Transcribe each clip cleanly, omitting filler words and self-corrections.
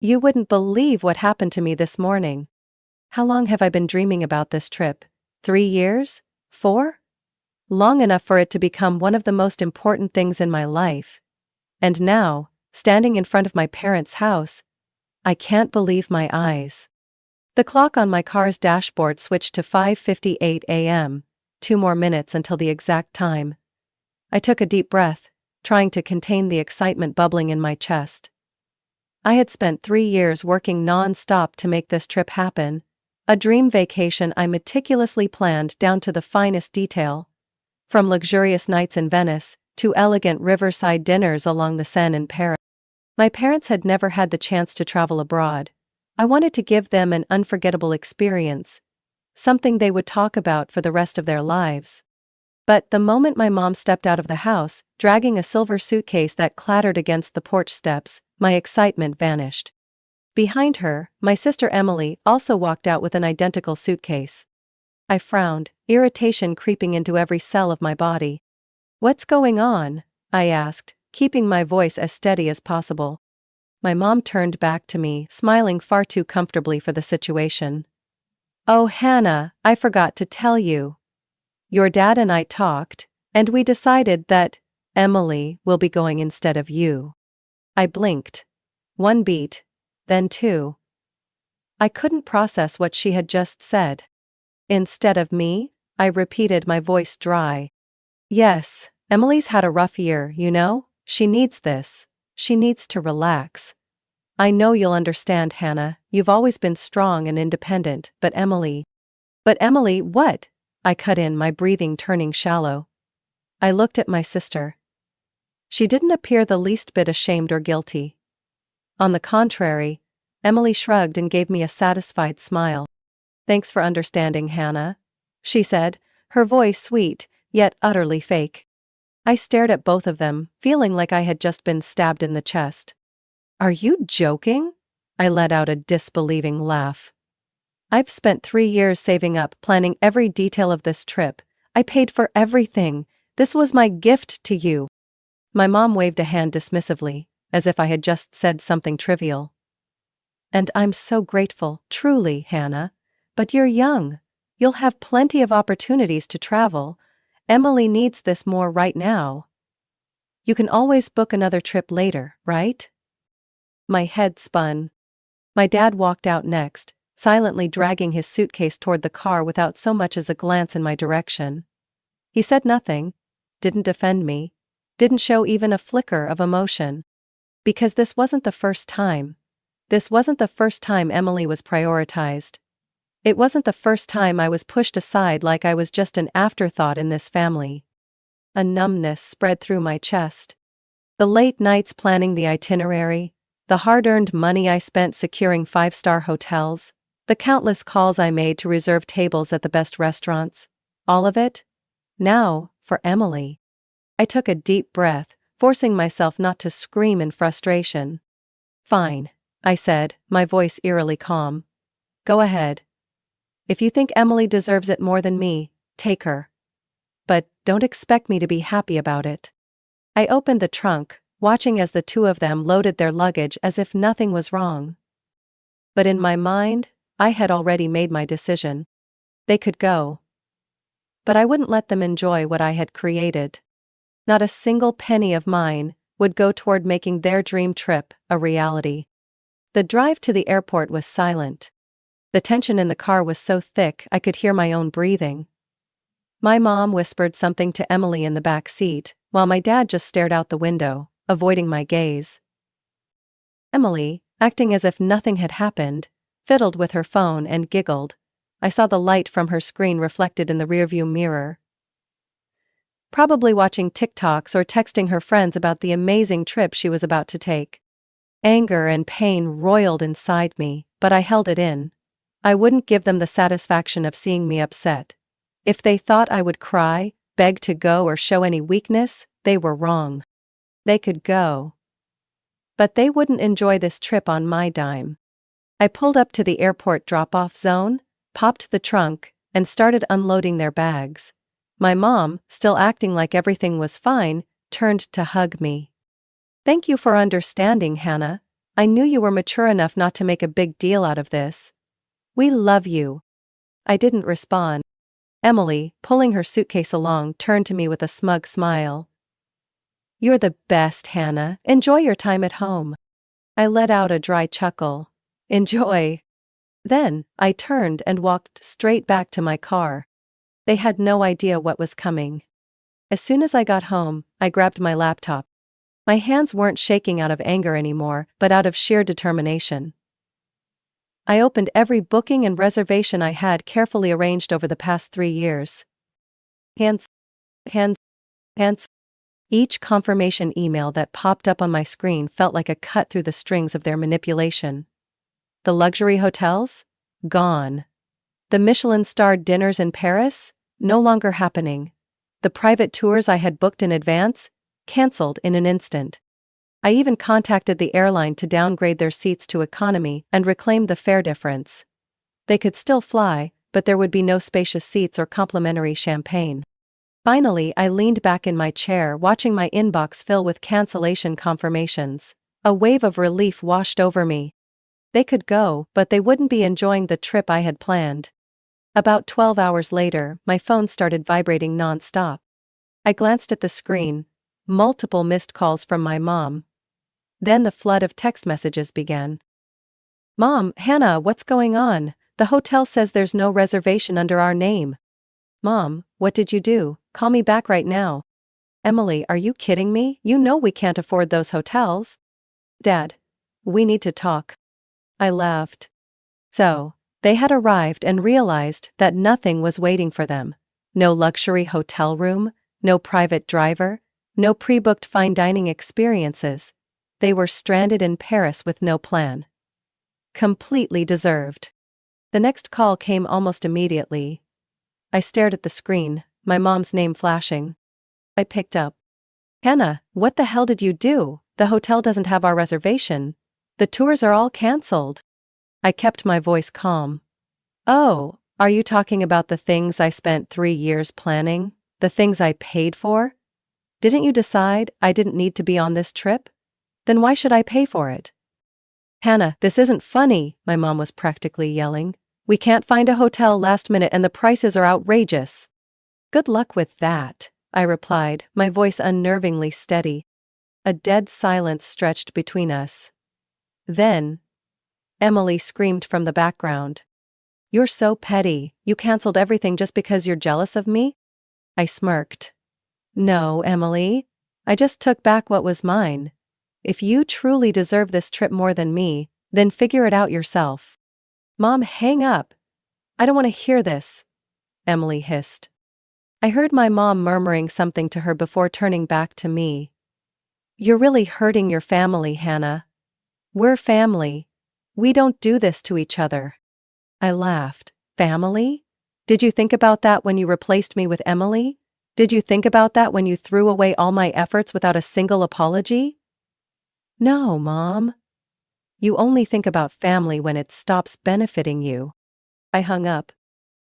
You wouldn't believe what happened to me this morning. How long have I been dreaming about this trip? 3 years? 4? Long enough for it to become one of the most important things in my life. And now, standing in front of my parents' house, I can't believe my eyes. The clock on my car's dashboard switched to 5:58 a.m., 2 more minutes until the exact time. I took a deep breath, trying to contain the excitement bubbling in my chest. I had spent 3 years working non-stop to make this trip happen, a dream vacation I meticulously planned down to the finest detail. From luxurious nights in Venice, to elegant riverside dinners along the Seine in Paris. My parents had never had the chance to travel abroad. I wanted to give them an unforgettable experience, something they would talk about for the rest of their lives. But the moment my mom stepped out of the house, dragging a silver suitcase that clattered against the porch steps, my excitement vanished. Behind her, my sister Emily also walked out with an identical suitcase. I frowned, irritation creeping into every cell of my body. "What's going on?" I asked, keeping my voice as steady as possible. My mom turned back to me, smiling far too comfortably for the situation. "Oh, Hannah, I forgot to tell you. Your dad and I talked, and we decided that Emily will be going instead of you." I blinked. 1 beat, then 2. I couldn't process what she had just said. "Instead of me?" I repeated, my voice dry. "Yes, Emily's had a rough year, you know? She needs this. She needs to relax. I know you'll understand, Hannah, you've always been strong and independent, but Emily..." "But Emily, what?" I cut in, my breathing turning shallow. I looked at my sister. She didn't appear the least bit ashamed or guilty. On the contrary, Emily shrugged and gave me a satisfied smile. "Thanks for understanding, Hannah," she said, her voice sweet, yet utterly fake. I stared at both of them, feeling like I had just been stabbed in the chest. "Are you joking?" I let out a disbelieving laugh. "I've spent 3 years saving up, planning every detail of this trip. I paid for everything. This was my gift to you." My mom waved a hand dismissively, as if I had just said something trivial. "And I'm so grateful, truly, Hannah. But you're young. You'll have plenty of opportunities to travel. Emily needs this more right now. You can always book another trip later, right?" My head spun. My dad walked out next, silently dragging his suitcase toward the car without so much as a glance in my direction. He said nothing, didn't defend me, didn't show even a flicker of emotion. Because this wasn't the first time. This wasn't the first time Emily was prioritized. It wasn't the first time I was pushed aside like I was just an afterthought in this family. A numbness spread through my chest. The late nights planning the itinerary, the hard-earned money I spent securing 5-star hotels, the countless calls I made to reserve tables at the best restaurants, all of it? Now, for Emily. I took a deep breath, forcing myself not to scream in frustration. "Fine," I said, my voice eerily calm. "Go ahead. If you think Emily deserves it more than me, take her. But don't expect me to be happy about it." I opened the trunk, watching as the two of them loaded their luggage as if nothing was wrong. But in my mind, I had already made my decision. They could go. But I wouldn't let them enjoy what I had created. Not a single penny of mine would go toward making their dream trip a reality. The drive to the airport was silent. The tension in the car was so thick I could hear my own breathing. My mom whispered something to Emily in the back seat, while my dad just stared out the window, avoiding my gaze. Emily, acting as if nothing had happened, fiddled with her phone and giggled. I saw the light from her screen reflected in the rearview mirror. Probably watching TikToks or texting her friends about the amazing trip she was about to take. Anger and pain roiled inside me, but I held it in. I wouldn't give them the satisfaction of seeing me upset. If they thought I would cry, beg to go, or show any weakness, they were wrong. They could go. But they wouldn't enjoy this trip on my dime. I pulled up to the airport drop-off zone, popped the trunk, and started unloading their bags. My mom, still acting like everything was fine, turned to hug me. "Thank you for understanding, Hannah. I knew you were mature enough not to make a big deal out of this. We love you." I didn't respond. Emily, pulling her suitcase along, turned to me with a smug smile. "You're the best, Hannah. Enjoy your time at home." I let out a dry chuckle. Enjoy. Then, I turned and walked straight back to my car. They had no idea what was coming. As soon as I got home, I grabbed my laptop. My hands weren't shaking out of anger anymore, but out of sheer determination. I opened every booking and reservation I had carefully arranged over the past 3 years. Hands. Each confirmation email that popped up on my screen felt like a cut through the strings of their manipulation. The luxury hotels? Gone. The Michelin-starred dinners in Paris? No longer happening. The private tours I had booked in advance? Cancelled in an instant. I even contacted the airline to downgrade their seats to economy and reclaim the fare difference. They could still fly, but there would be no spacious seats or complimentary champagne. Finally, I leaned back in my chair, watching my inbox fill with cancellation confirmations. A wave of relief washed over me. They could go, but they wouldn't be enjoying the trip I had planned. About 12 hours later, my phone started vibrating non-stop. I glanced at the screen. Multiple missed calls from my mom. Then the flood of text messages began. "Mom, Hannah, what's going on? The hotel says there's no reservation under our name." "Mom, what did you do? Call me back right now." "Emily, are you kidding me? You know we can't afford those hotels." "Dad, we need to talk." I laughed. So, they had arrived and realized that nothing was waiting for them. No luxury hotel room, no private driver, no pre-booked fine dining experiences. They were stranded in Paris with no plan. Completely deserved. The next call came almost immediately. I stared at the screen, my mom's name flashing. I picked up. "Hannah, what the hell did you do? The hotel doesn't have our reservation. The tours are all cancelled." I kept my voice calm. "Oh, are you talking about the things I spent 3 years planning? The things I paid for? Didn't you decide I didn't need to be on this trip? Then why should I pay for it?" "Hannah, this isn't funny," my mom was practically yelling. "We can't find a hotel last minute and the prices are outrageous." "Good luck with that," I replied, my voice unnervingly steady. A dead silence stretched between us. Then, Emily screamed from the background. "You're so petty. You canceled everything just because you're jealous of me?" I smirked. "No, Emily. I just took back what was mine. If you truly deserve this trip more than me, then figure it out yourself." "Mom, hang up. I don't want to hear this," Emily hissed. I heard my mom murmuring something to her before turning back to me. "You're really hurting your family, Hannah. We're family. We don't do this to each other." I laughed. "Family? Did you think about that when you replaced me with Emily? Did you think about that when you threw away all my efforts without a single apology?" "No, Mom. You only think about family when it stops benefiting you." I hung up.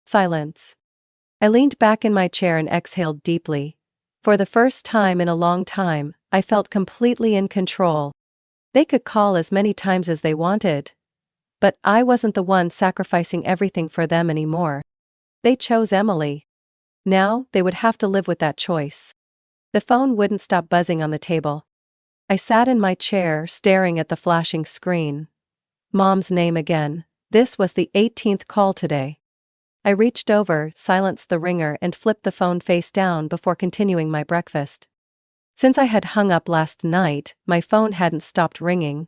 Silence. I leaned back in my chair and exhaled deeply. For the first time in a long time, I felt completely in control. They could call as many times as they wanted. But I wasn't the one sacrificing everything for them anymore. They chose Emily. Now, they would have to live with that choice. The phone wouldn't stop buzzing on the table. I sat in my chair, staring at the flashing screen. Mom's name again. This was the 18th call today. I reached over, silenced the ringer and flipped the phone face down before continuing my breakfast. Since I had hung up last night, my phone hadn't stopped ringing.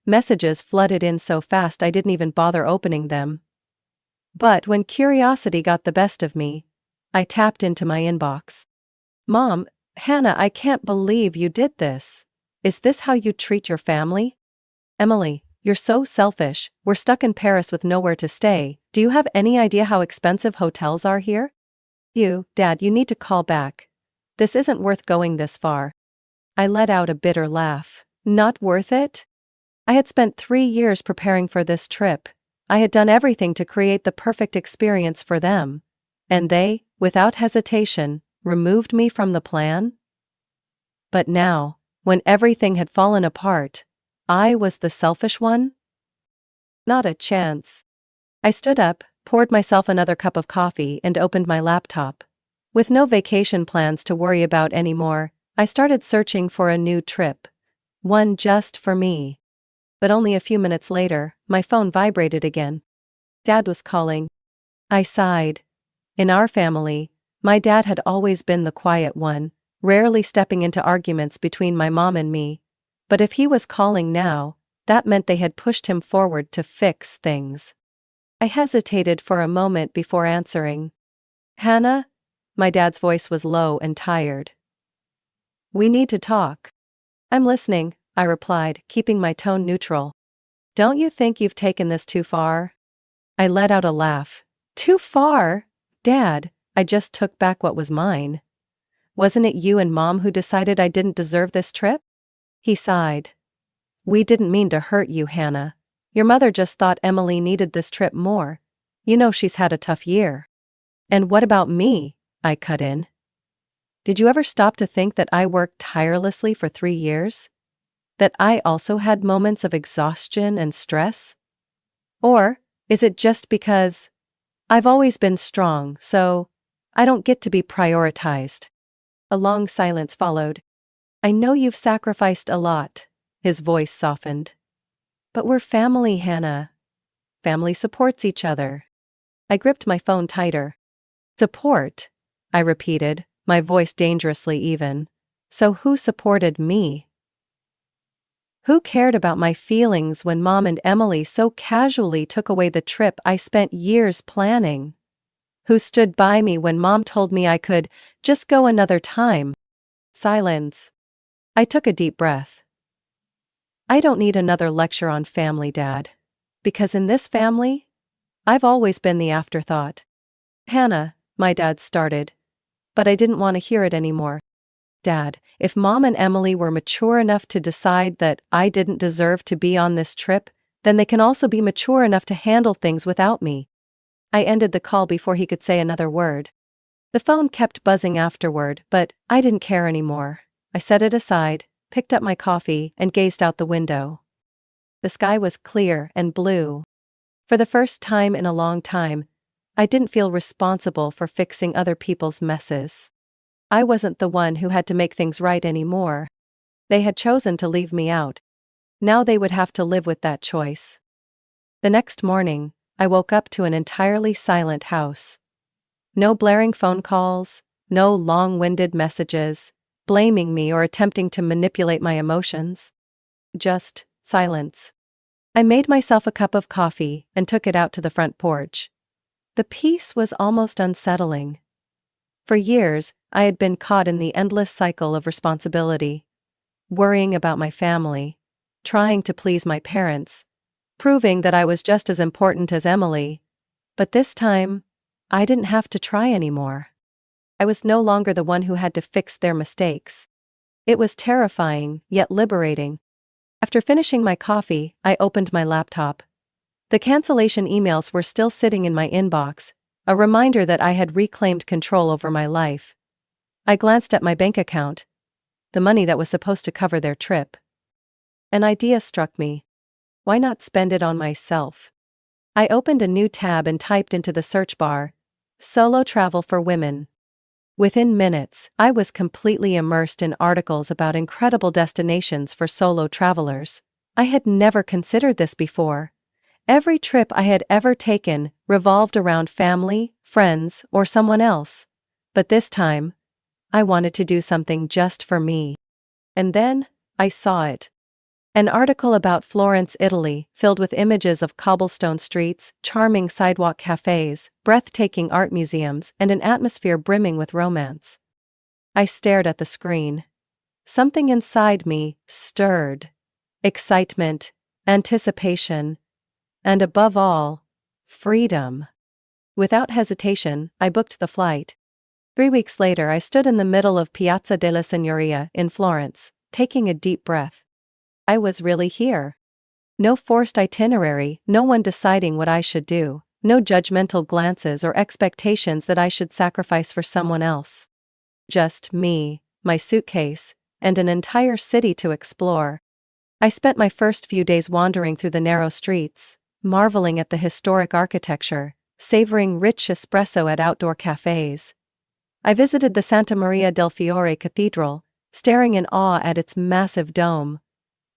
Messages flooded in so fast I didn't even bother opening them. But when curiosity got the best of me, I tapped into my inbox. "Mom, Hannah, I can't believe you did this. Is this how you treat your family?" "Emily, you're so selfish. We're stuck in Paris with nowhere to stay. Do you have any idea how expensive hotels are here?" Dad, you need to call back. This isn't worth going this far." I let out a bitter laugh. Not worth it? I had spent 3 years preparing for this trip. I had done everything to create the perfect experience for them. And they, without hesitation, removed me from the plan? But now, when everything had fallen apart, I was the selfish one? Not a chance. I stood up, poured myself another cup of coffee, and opened my laptop. With no vacation plans to worry about anymore, I started searching for a new trip. One just for me. But only a few minutes later, my phone vibrated again. Dad was calling. I sighed. In our family, my dad had always been the quiet one, rarely stepping into arguments between my mom and me. But if he was calling now, that meant they had pushed him forward to fix things. I hesitated for a moment before answering. Hannah? My dad's voice was low and tired. We need to talk. I'm listening, I replied, keeping my tone neutral. Don't you think you've taken this too far? I let out a laugh. Too far? Dad, I just took back what was mine. Wasn't it you and Mom who decided I didn't deserve this trip? He sighed. We didn't mean to hurt you, Hannah. Your mother just thought Emily needed this trip more. You know she's had a tough year. And what about me? I cut in. Did you ever stop to think that I worked tirelessly for 3 years? That I also had moments of exhaustion and stress? Or is it just because I've always been strong, so I don't get to be prioritized? A long silence followed. I know you've sacrificed a lot. His voice softened. But we're family, Hannah. Family supports each other. I gripped my phone tighter. Support, I repeated, my voice dangerously even. So who supported me? Who cared about my feelings when Mom and Emily so casually took away the trip I spent years planning? Who stood by me when Mom told me I could just go another time? Silence. I took a deep breath. I don't need another lecture on family, Dad. Because in this family, I've always been the afterthought. Hannah, my dad started. But I didn't want to hear it anymore. Dad, if Mom and Emily were mature enough to decide that I didn't deserve to be on this trip, then they can also be mature enough to handle things without me. I ended the call before he could say another word. The phone kept buzzing afterward, but I didn't care anymore. I set it aside, picked up my coffee, and gazed out the window. The sky was clear and blue. For the first time in a long time, I didn't feel responsible for fixing other people's messes. I wasn't the one who had to make things right anymore. They had chosen to leave me out. Now they would have to live with that choice. The next morning, I woke up to an entirely silent house. No blaring phone calls, no long-winded messages, blaming me or attempting to manipulate my emotions. Just silence. I made myself a cup of coffee and took it out to the front porch. The peace was almost unsettling. For years, I had been caught in the endless cycle of responsibility. Worrying about my family, trying to please my parents, proving that I was just as important as Emily. But this time, I didn't have to try anymore. I was no longer the one who had to fix their mistakes. It was terrifying, yet liberating. After finishing my coffee, I opened my laptop. The cancellation emails were still sitting in my inbox, a reminder that I had reclaimed control over my life. I glanced at my bank account. The money that was supposed to cover their trip. An idea struck me. Why not spend it on myself? I opened a new tab and typed into the search bar, "Solo travel for women." Within minutes, I was completely immersed in articles about incredible destinations for solo travelers. I had never considered this before. Every trip I had ever taken revolved around family, friends, or someone else. But this time, I wanted to do something just for me. And then, I saw it. An article about Florence, Italy, filled with images of cobblestone streets, charming sidewalk cafes, breathtaking art museums, and an atmosphere brimming with romance. I stared at the screen. Something inside me stirred. Excitement, anticipation, and above all, freedom. Without hesitation, I booked the flight. 3 weeks later, I stood in the middle of Piazza della Signoria in Florence, taking a deep breath. I was really here. No forced itinerary, no one deciding what I should do, no judgmental glances or expectations that I should sacrifice for someone else. Just me, my suitcase, and an entire city to explore. I spent my first few days wandering through the narrow streets, marveling at the historic architecture, savoring rich espresso at outdoor cafes. I visited the Santa Maria del Fiore Cathedral, staring in awe at its massive dome,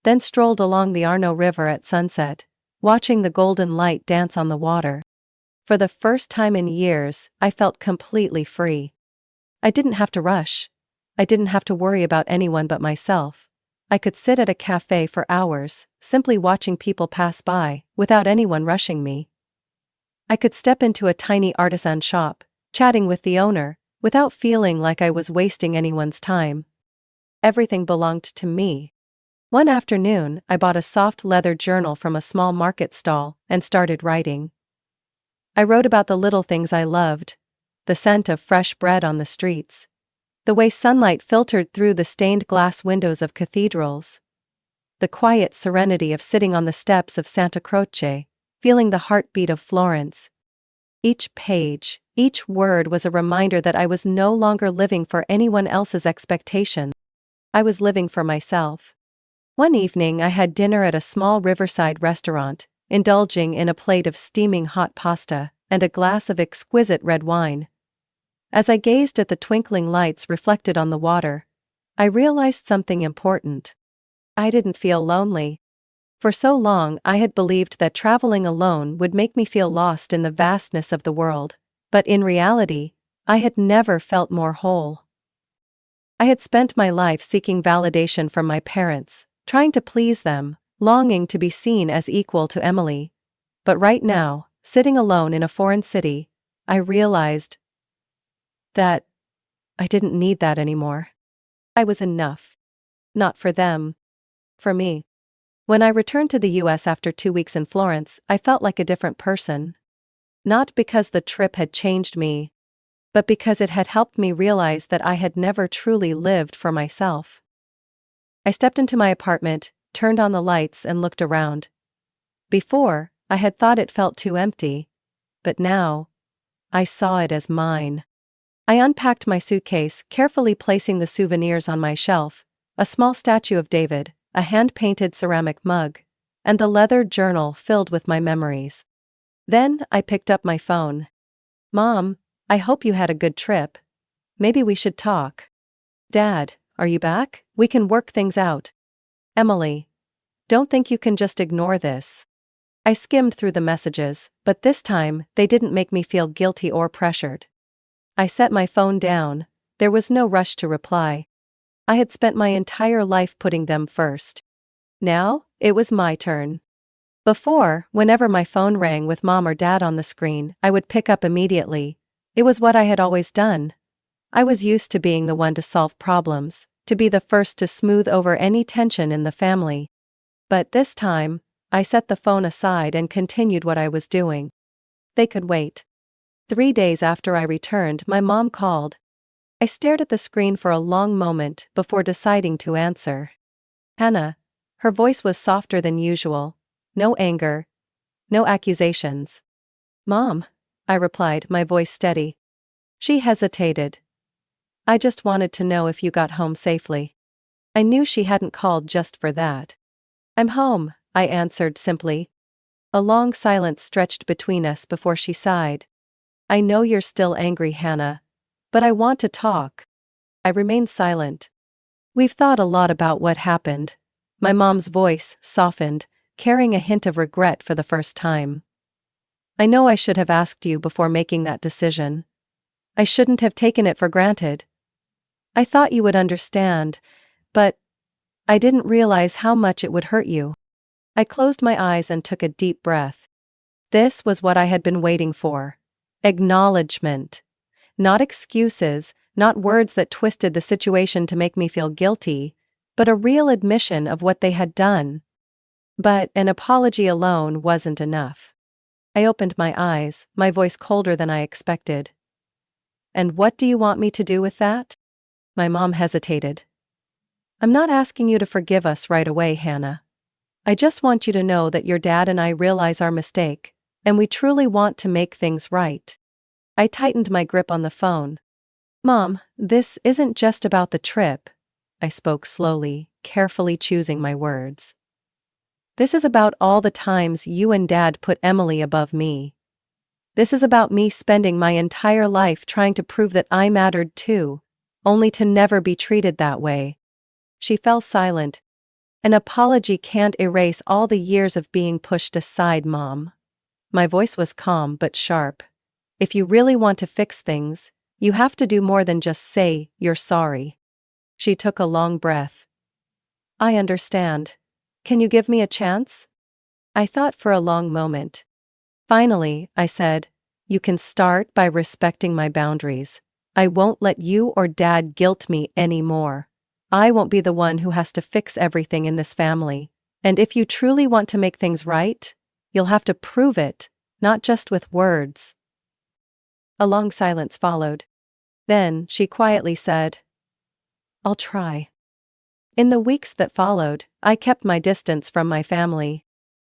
then strolled along the Arno River at sunset, watching the golden light dance on the water. For the first time in years, I felt completely free. I didn't have to rush. I didn't have to worry about anyone but myself. I could sit at a cafe for hours, simply watching people pass by, without anyone rushing me. I could step into a tiny artisan shop, chatting with the owner, without feeling like I was wasting anyone's time. Everything belonged to me. One afternoon, I bought a soft leather journal from a small market stall and started writing. I wrote about the little things I loved: the scent of fresh bread on the streets, the way sunlight filtered through the stained glass windows of cathedrals, the quiet serenity of sitting on the steps of Santa Croce, feeling the heartbeat of Florence. Each page, each word was a reminder that I was no longer living for anyone else's expectations. I was living for myself. One evening I had dinner at a small riverside restaurant, indulging in a plate of steaming hot pasta and a glass of exquisite red wine. As I gazed at the twinkling lights reflected on the water, I realized something important. I didn't feel lonely. For so long I had believed that traveling alone would make me feel lost in the vastness of the world, but in reality, I had never felt more whole. I had spent my life seeking validation from my parents, trying to please them, longing to be seen as equal to Emily. But right now, sitting alone in a foreign city, I realized that I didn't need that anymore. I was enough. Not for them. For me. When I returned to the US after 2 weeks in Florence, I felt like a different person. Not because the trip had changed me, but because it had helped me realize that I had never truly lived for myself. I stepped into my apartment, turned on the lights and looked around. Before, I had thought it felt too empty, but now, I saw it as mine. I unpacked my suitcase, carefully placing the souvenirs on my shelf: a small statue of David, a hand-painted ceramic mug, and the leather journal filled with my memories. Then I picked up my phone. "Mom, I hope you had a good trip. Maybe we should talk." "Dad, are you back? We can work things out." "Emily, don't think you can just ignore this." I skimmed through the messages, but this time, they didn't make me feel guilty or pressured. I set my phone down. There was no rush to reply. I had spent my entire life putting them first. Now, it was my turn. Before, whenever my phone rang with Mom or Dad on the screen, I would pick up immediately. It was what I had always done. I was used to being the one to solve problems, to be the first to smooth over any tension in the family. But this time, I set the phone aside and continued what I was doing. They could wait. 3 days after I returned, my mom called. I stared at the screen for a long moment before deciding to answer. "Hannah." Her voice was softer than usual. No anger. No accusations. "Mom," I replied, my voice steady. She hesitated. "I just wanted to know if you got home safely." I knew she hadn't called just for that. "I'm home," I answered simply. A long silence stretched between us before she sighed. "I know you're still angry, Hannah. But I want to talk." I remained silent. "We've thought a lot about what happened." My mom's voice softened, carrying a hint of regret for the first time. "I know I should have asked you before making that decision. I shouldn't have taken it for granted. I thought you would understand, but I didn't realize how much it would hurt you." I closed my eyes and took a deep breath. This was what I had been waiting for. Acknowledgement. Not excuses, not words that twisted the situation to make me feel guilty, but a real admission of what they had done. But an apology alone wasn't enough. I opened my eyes, my voice colder than I expected. "And what do you want me to do with that?" My mom hesitated. "I'm not asking you to forgive us right away, Hannah. I just want you to know that your dad and I realize our mistake, and we truly want to make things right." I tightened my grip on the phone. "Mom, this isn't just about the trip." I spoke slowly, carefully choosing my words. This is about all the times you and Dad put Emily above me. This is about me spending my entire life trying to prove that I mattered too, only to never be treated that way." She fell silent. "An apology can't erase all the years of being pushed aside, Mom." My voice was calm but sharp. "If you really want to fix things, you have to do more than just say you're sorry." She took a long breath. "I understand. Can you give me a chance?" I thought for a long moment. Finally, I said, "You can start by respecting my boundaries. I won't let you or Dad guilt me anymore. I won't be the one who has to fix everything in this family. And if you truly want to make things right, you'll have to prove it, not just with words." A long silence followed. Then, she quietly said, "I'll try." In the weeks that followed, I kept my distance from my family.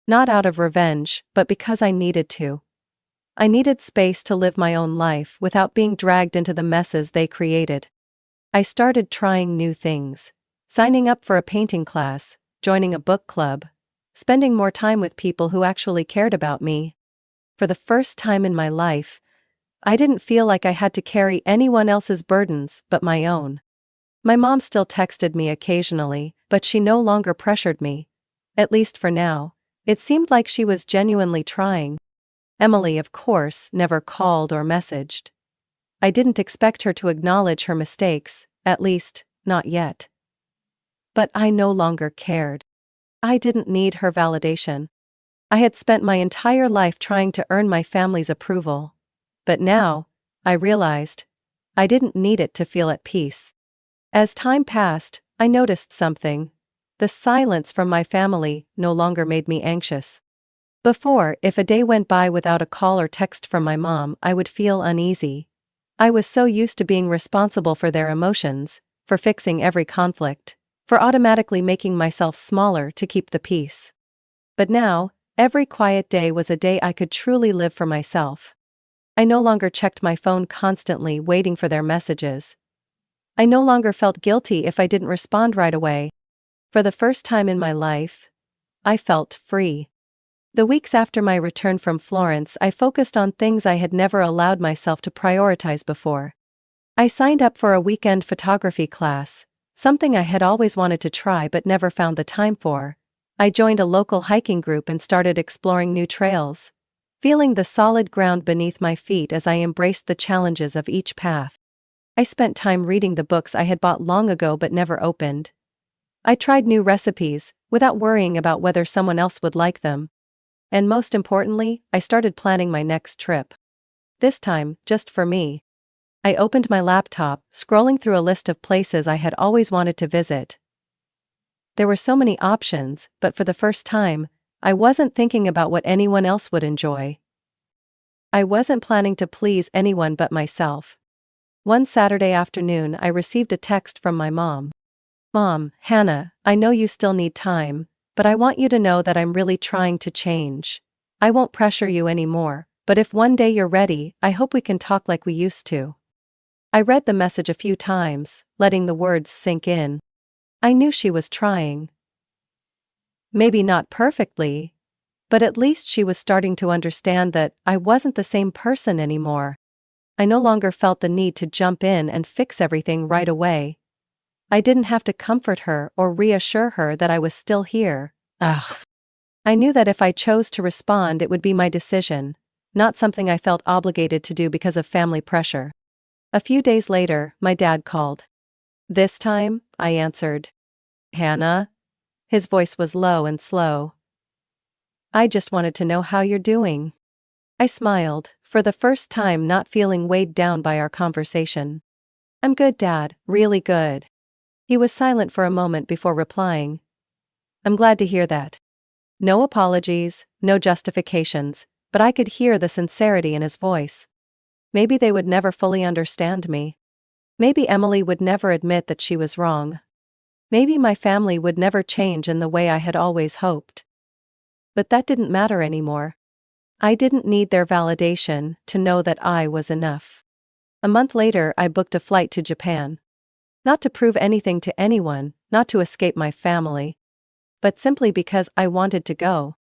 Not out of revenge, but because I needed to. I needed space to live my own life without being dragged into the messes they created. I started trying new things. Signing up for a painting class, joining a book club, spending more time with people who actually cared about me. For the first time in my life, I didn't feel like I had to carry anyone else's burdens but my own. My mom still texted me occasionally, but she no longer pressured me. At least for now. It seemed like she was genuinely trying. Emily, of course, never called or messaged. I didn't expect her to acknowledge her mistakes, at least, not yet. But I no longer cared. I didn't need her validation. I had spent my entire life trying to earn my family's approval. But now, I realized, I didn't need it to feel at peace. As time passed, I noticed something. The silence from my family no longer made me anxious. Before, if a day went by without a call or text from my mom, I would feel uneasy. I was so used to being responsible for their emotions, for fixing every conflict, for automatically making myself smaller to keep the peace. But now, every quiet day was a day I could truly live for myself. I no longer checked my phone constantly waiting for their messages. I no longer felt guilty if I didn't respond right away. For the first time in my life, I felt free. The weeks after my return from Florence, I focused on things I had never allowed myself to prioritize before. I signed up for a weekend photography class, something I had always wanted to try but never found the time for. I joined a local hiking group and started exploring new trails, feeling the solid ground beneath my feet as I embraced the challenges of each path. I spent time reading the books I had bought long ago but never opened. I tried new recipes, without worrying about whether someone else would like them. And most importantly, I started planning my next trip. This time, just for me. I opened my laptop, scrolling through a list of places I had always wanted to visit. There were so many options, but for the first time, I wasn't thinking about what anyone else would enjoy. I wasn't planning to please anyone but myself. One Saturday afternoon, I received a text from my mom. "Mom, Hannah, I know you still need time, but I want you to know that I'm really trying to change. I won't pressure you anymore, but if one day you're ready, I hope we can talk like we used to." I read the message a few times, letting the words sink in. I knew she was trying. Maybe not perfectly, but at least she was starting to understand that I wasn't the same person anymore. I no longer felt the need to jump in and fix everything right away. I didn't have to comfort her or reassure her that I was still here. Ugh. I knew that if I chose to respond, it would be my decision, not something I felt obligated to do because of family pressure. A few days later, my dad called. This time, I answered. "Hannah?" His voice was low and slow. "I just wanted to know how you're doing." I smiled, for the first time not feeling weighed down by our conversation. "I'm good, Dad, really good." He was silent for a moment before replying. "I'm glad to hear that." No apologies, no justifications, but I could hear the sincerity in his voice. Maybe they would never fully understand me. Maybe Emily would never admit that she was wrong. Maybe my family would never change in the way I had always hoped. But that didn't matter anymore. I didn't need their validation to know that I was enough. A month later, I booked a flight to Japan. Not to prove anything to anyone, not to escape my family. but simply because I wanted to go.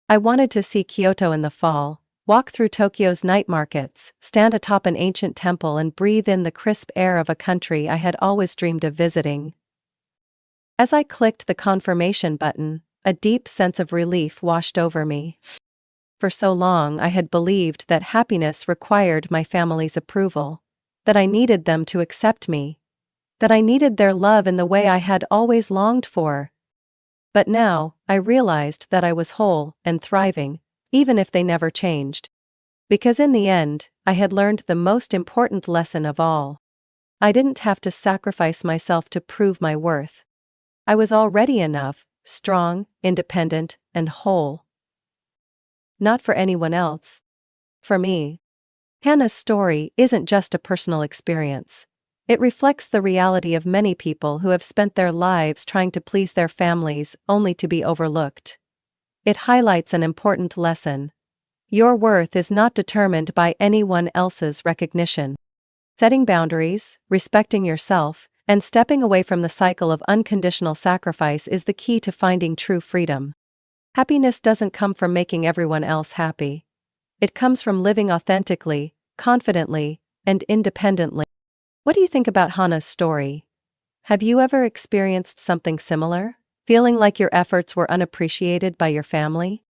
I wanted to see Kyoto in the fall, walk through Tokyo's night markets, stand atop an ancient temple and breathe in the crisp air of a country I had always dreamed of visiting. As I clicked the confirmation button, a deep sense of relief washed over me. For so long I had believed that happiness required my family's approval, that I needed them to accept me, that I needed their love in the way I had always longed for. But now, I realized that I was whole and thriving, even if they never changed. Because in the end, I had learned the most important lesson of all. I didn't have to sacrifice myself to prove my worth. I was already enough, strong, independent, and whole. Not for anyone else. For me. Hannah's story isn't just a personal experience. It reflects the reality of many people who have spent their lives trying to please their families only to be overlooked. It highlights an important lesson. Your worth is not determined by anyone else's recognition. Setting boundaries, respecting yourself, and stepping away from the cycle of unconditional sacrifice is the key to finding true freedom. Happiness doesn't come from making everyone else happy. It comes from living authentically, confidently, and independently. What do you think about Hannah's story? Have you ever experienced something similar, feeling like your efforts were unappreciated by your family?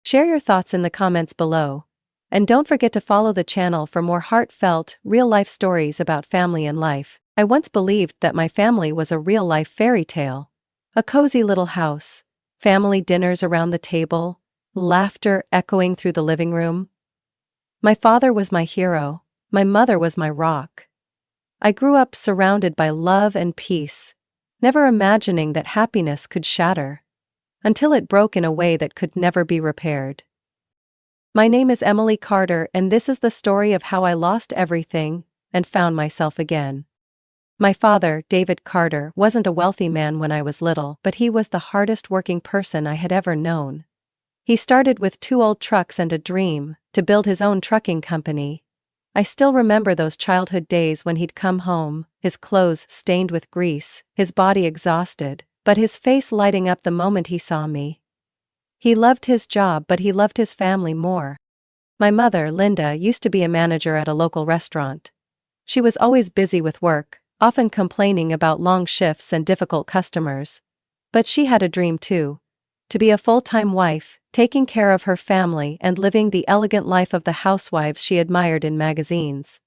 Share your thoughts in the comments below. And don't forget to follow the channel for more heartfelt, real-life stories about family and life. I once believed that my family was a real-life fairy tale. A cozy little house, family dinners around the table, laughter echoing through the living room. My father was my hero, my mother was my rock. I grew up surrounded by love and peace, never imagining that happiness could shatter, until it broke in a way that could never be repaired. My name is Emily Carter, and this is the story of how I lost everything and found myself again. My father, David Carter, wasn't a wealthy man when I was little, but he was the hardest working person I had ever known. He started with 2 old trucks and a dream to build his own trucking company. I still remember those childhood days when he'd come home, his clothes stained with grease, his body exhausted, but his face lighting up the moment he saw me. He loved his job, but he loved his family more. My mother, Linda, used to be a manager at a local restaurant. She was always busy with work, often complaining about long shifts and difficult customers. But she had a dream too. To be a full-time wife, taking care of her family and living the elegant life of the housewives she admired in magazines.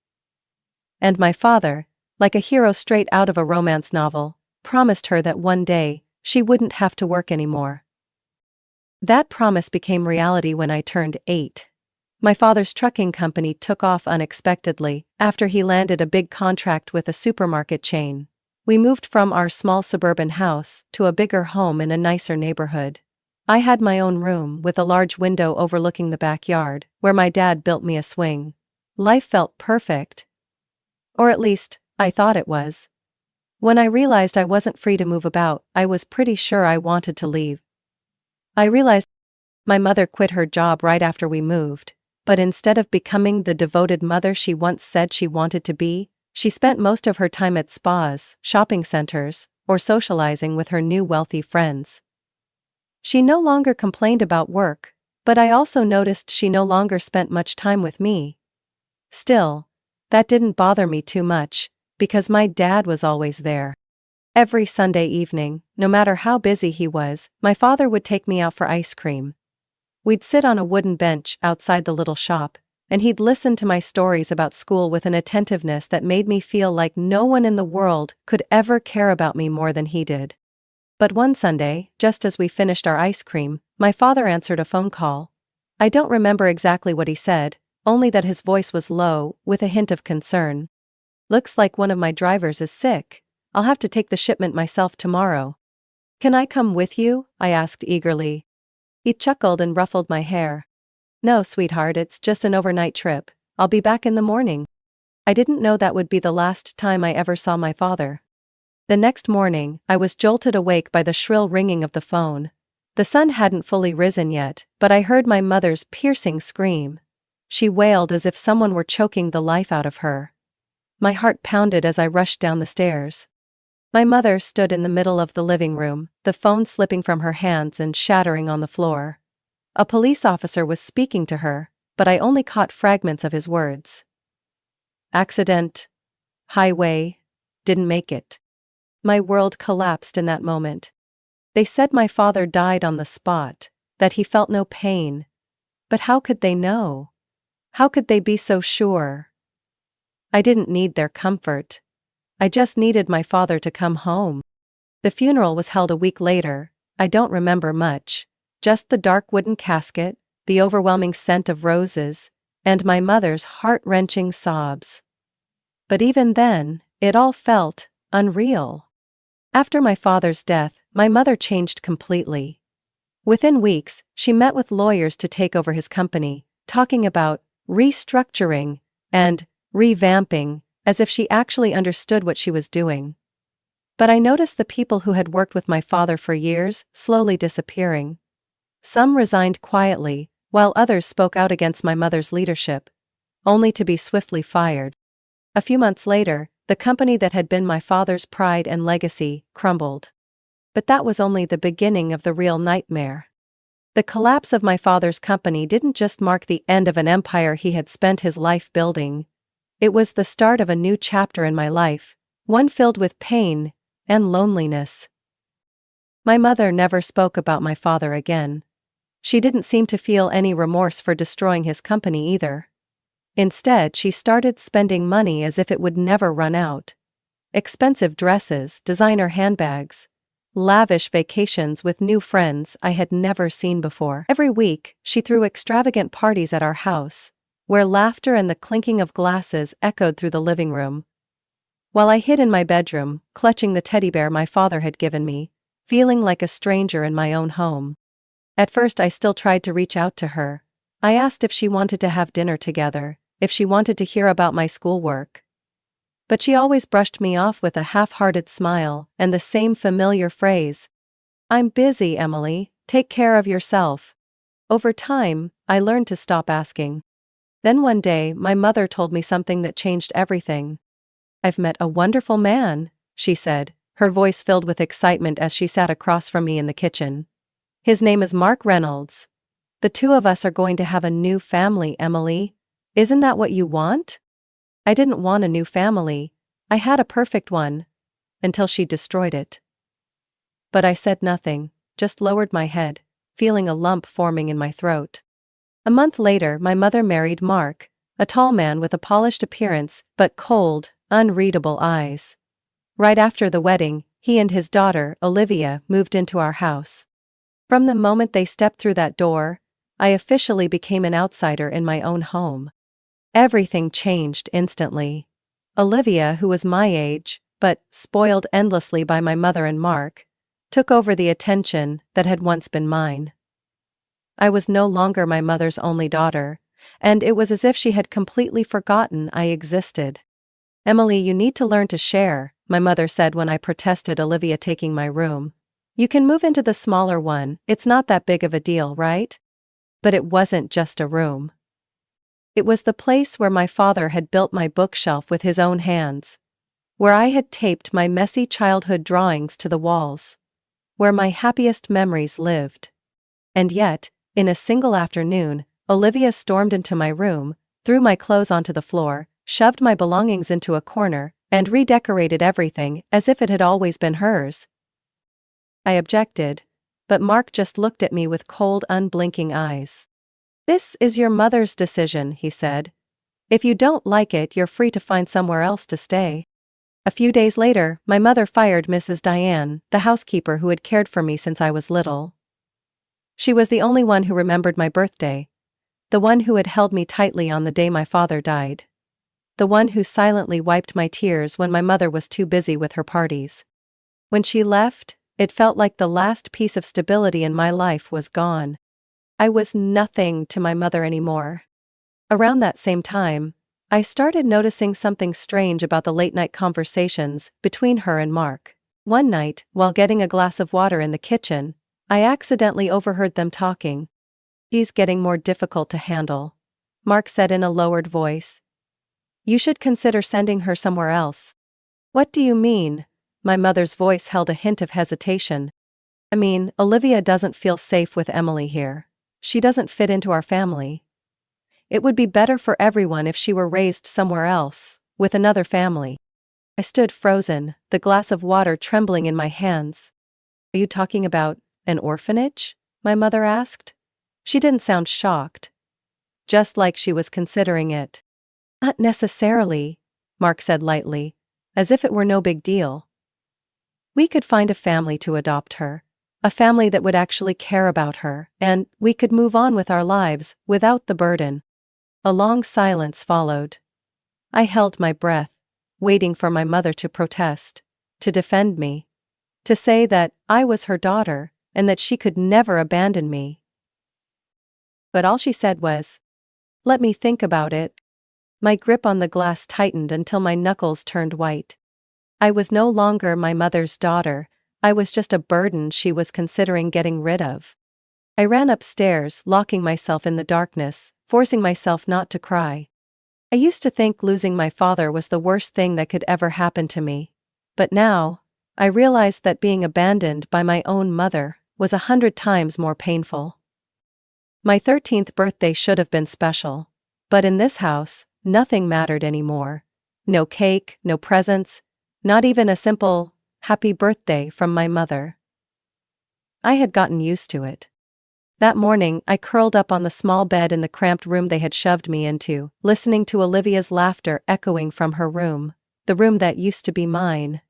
And my father, like a hero straight out of a romance novel, promised her that one day, she wouldn't have to work anymore. That promise became reality when I turned 8. My father's trucking company took off unexpectedly after he landed a big contract with a supermarket chain. We moved from our small suburban house to a bigger home in a nicer neighborhood. I had my own room with a large window overlooking the backyard, where my dad built me a swing. Life felt perfect. Or at least, I thought it was. When I realized I wasn't free to move about, I was pretty sure I wanted to leave. I realized my mother quit her job right after we moved, but instead of becoming the devoted mother she once said she wanted to be, she spent most of her time at spas, shopping centers, or socializing with her new wealthy friends. She no longer complained about work, but I also noticed she no longer spent much time with me. Still, that didn't bother me too much, because my dad was always there. Every Sunday evening, no matter how busy he was, my father would take me out for ice cream. We'd sit on a wooden bench outside the little shop, and he'd listen to my stories about school with an attentiveness that made me feel like no one in the world could ever care about me more than he did. But one Sunday, just as we finished our ice cream, my father answered a phone call. I don't remember exactly what he said, only that his voice was low, with a hint of concern. "Looks like one of my drivers is sick. I'll have to take the shipment myself tomorrow." "Can I come with you?" I asked eagerly. He chuckled and ruffled my hair. "No, sweetheart, it's just an overnight trip. I'll be back in the morning." I didn't know that would be the last time I ever saw my father. The next morning, I was jolted awake by the shrill ringing of the phone. The sun hadn't fully risen yet, but I heard my mother's piercing scream. She wailed as if someone were choking the life out of her. My heart pounded as I rushed down the stairs. My mother stood in the middle of the living room, the phone slipping from her hands and shattering on the floor. A police officer was speaking to her, but I only caught fragments of his words. Accident. Highway. Didn't make it. My world collapsed in that moment. They said my father died on the spot, that he felt no pain. But how could they know? How could they be so sure? I didn't need their comfort. I just needed my father to come home. The funeral was held a week later. I don't remember much, just the dark wooden casket, the overwhelming scent of roses, and my mother's heart-wrenching sobs. But even then, it all felt unreal. After my father's death, my mother changed completely. Within weeks, she met with lawyers to take over his company, talking about restructuring and revamping, as if she actually understood what she was doing. But I noticed the people who had worked with my father for years slowly disappearing. Some resigned quietly, while others spoke out against my mother's leadership, only to be swiftly fired. A few months later, the company that had been my father's pride and legacy crumbled. But that was only the beginning of the real nightmare. The collapse of my father's company didn't just mark the end of an empire he had spent his life building. It was the start of a new chapter in my life, one filled with pain and loneliness. My mother never spoke about my father again. She didn't seem to feel any remorse for destroying his company either. Instead, she started spending money as if it would never run out. Expensive dresses, designer handbags, lavish vacations with new friends I had never seen before. Every week, she threw extravagant parties at our house, where laughter and the clinking of glasses echoed through the living room. While I hid in my bedroom, clutching the teddy bear my father had given me, feeling like a stranger in my own home. At first I still tried to reach out to her. I asked if she wanted to have dinner together, if she wanted to hear about my schoolwork. But she always brushed me off with a half-hearted smile and the same familiar phrase, "I'm busy, Emily, take care of yourself." Over time, I learned to stop asking. Then one day, my mother told me something that changed everything. "I've met a wonderful man," she said, her voice filled with excitement as she sat across from me in the kitchen. "His name is Mark Reynolds. The two of us are going to have a new family, Emily. Isn't that what you want?" I didn't want a new family. I had a perfect one. Until she destroyed it. But I said nothing, just lowered my head, feeling a lump forming in my throat. A month later, my mother married Mark, a tall man with a polished appearance but cold, unreadable eyes. Right after the wedding, he and his daughter, Olivia, moved into our house. From the moment they stepped through that door, I officially became an outsider in my own home. Everything changed instantly. Olivia, who was my age, but spoiled endlessly by my mother and Mark, took over the attention that had once been mine. I was no longer my mother's only daughter, and it was as if she had completely forgotten I existed. "Emily, you need to learn to share," my mother said when I protested Olivia taking my room. "You can move into the smaller one, it's not that big of a deal, right?" But it wasn't just a room. It was the place where my father had built my bookshelf with his own hands, where I had taped my messy childhood drawings to the walls, where my happiest memories lived. And yet, in a single afternoon, Olivia stormed into my room, threw my clothes onto the floor, shoved my belongings into a corner, and redecorated everything as if it had always been hers. I objected, but Mark just looked at me with cold, unblinking eyes. "This is your mother's decision," he said. "If you don't like it, you're free to find somewhere else to stay." A few days later, my mother fired Mrs. Diane, the housekeeper who had cared for me since I was little. She was the only one who remembered my birthday, the one who had held me tightly on the day my father died, the one who silently wiped my tears when my mother was too busy with her parties. When she left, it felt like the last piece of stability in my life was gone. I was nothing to my mother anymore. Around that same time, I started noticing something strange about the late-night conversations between her and Mark. One night, while getting a glass of water in the kitchen, I accidentally overheard them talking. "She's getting more difficult to handle," Mark said in a lowered voice. "You should consider sending her somewhere else." "What do you mean?" My mother's voice held a hint of hesitation. I mean, Olivia doesn't feel safe with Emily here. She doesn't fit into our family. It would be better for everyone if she were raised somewhere else, with another family. I stood frozen, the glass of water trembling in my hands. Are you talking about an orphanage? My mother asked. She didn't sound shocked. Just like she was considering it. Not necessarily, Mark said lightly, as if it were no big deal. We could find a family to adopt her. A family that would actually care about her, and we could move on with our lives without the burden. A long silence followed. I held my breath, waiting for my mother to protest, to defend me, to say that I was her daughter and that she could never abandon me. But all she said was, "Let me think about it." My grip on the glass tightened until my knuckles turned white. I was no longer my mother's daughter, I was just a burden she was considering getting rid of. I ran upstairs, locking myself in the darkness, forcing myself not to cry. I used to think losing my father was the worst thing that could ever happen to me. But now, I realized that being abandoned by my own mother was 100 times more painful. My 13th birthday should have been special. But in this house, nothing mattered anymore. No cake, no presents, not even a simple, "Happy birthday" from my mother. I had gotten used to it. That morning, I curled up on the small bed in the cramped room they had shoved me into, listening to Olivia's laughter echoing from her room, the room that used to be mine.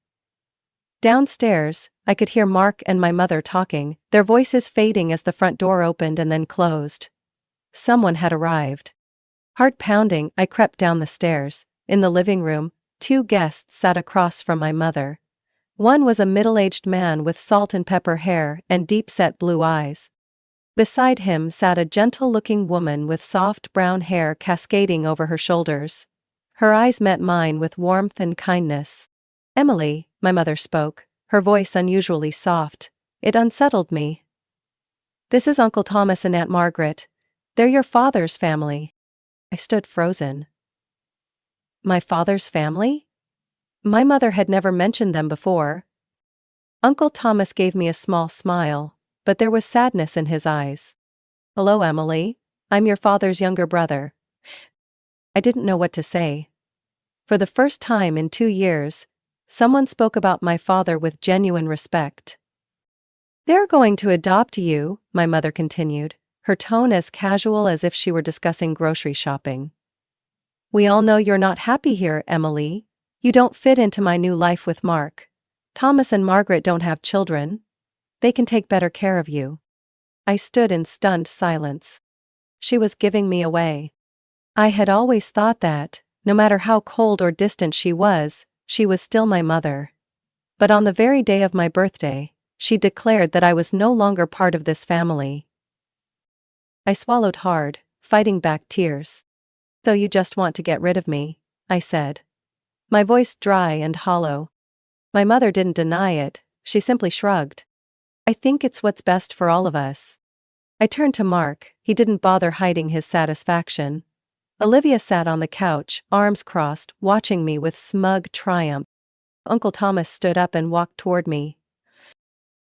Downstairs, I could hear Mark and my mother talking, their voices fading as the front door opened and then closed. Someone had arrived. Heart pounding, I crept down the stairs. In the living room, 2 guests sat across from my mother. One was a middle-aged man with salt and pepper hair and deep-set blue eyes. Beside him sat a gentle-looking woman with soft brown hair cascading over her shoulders. Her eyes met mine with warmth and kindness. "Emily," my mother spoke, her voice unusually soft. It unsettled me. "This is Uncle Thomas and Aunt Margaret. They're your father's family." I stood frozen. My father's family? My mother had never mentioned them before. Uncle Thomas gave me a small smile, but there was sadness in his eyes. "Hello, Emily. I'm your father's younger brother." I didn't know what to say. For the first time in 2 years, someone spoke about my father with genuine respect. "They're going to adopt you," my mother continued, her tone as casual as if she were discussing grocery shopping. "We all know you're not happy here, Emily. You don't fit into my new life with Mark. Thomas and Margaret don't have children. They can take better care of you." I stood in stunned silence. She was giving me away. I had always thought that, no matter how cold or distant she was still my mother. But on the very day of my birthday, she declared that I was no longer part of this family. I swallowed hard, fighting back tears. "So you just want to get rid of me," I said. My voice dry and hollow. My mother didn't deny it, she simply shrugged. "I think it's what's best for all of us." I turned to Mark, he didn't bother hiding his satisfaction. Olivia sat on the couch, arms crossed, watching me with smug triumph. Uncle Thomas stood up and walked toward me.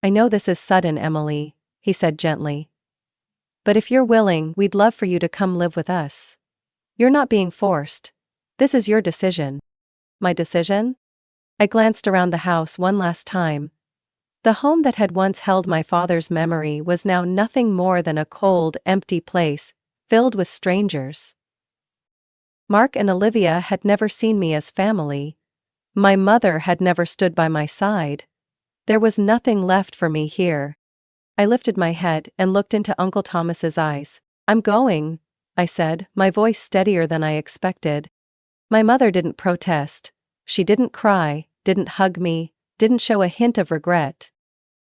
"I know this is sudden, Emily," he said gently. "But if you're willing, we'd love for you to come live with us. You're not being forced. This is your decision." My decision? I glanced around the house one last time. The home that had once held my father's memory was now nothing more than a cold, empty place, filled with strangers. Mark and Olivia had never seen me as family. My mother had never stood by my side. There was nothing left for me here. I lifted my head and looked into Uncle Thomas's eyes. "I'm going," I said, my voice steadier than I expected. My mother didn't protest. She didn't cry, didn't hug me, didn't show a hint of regret.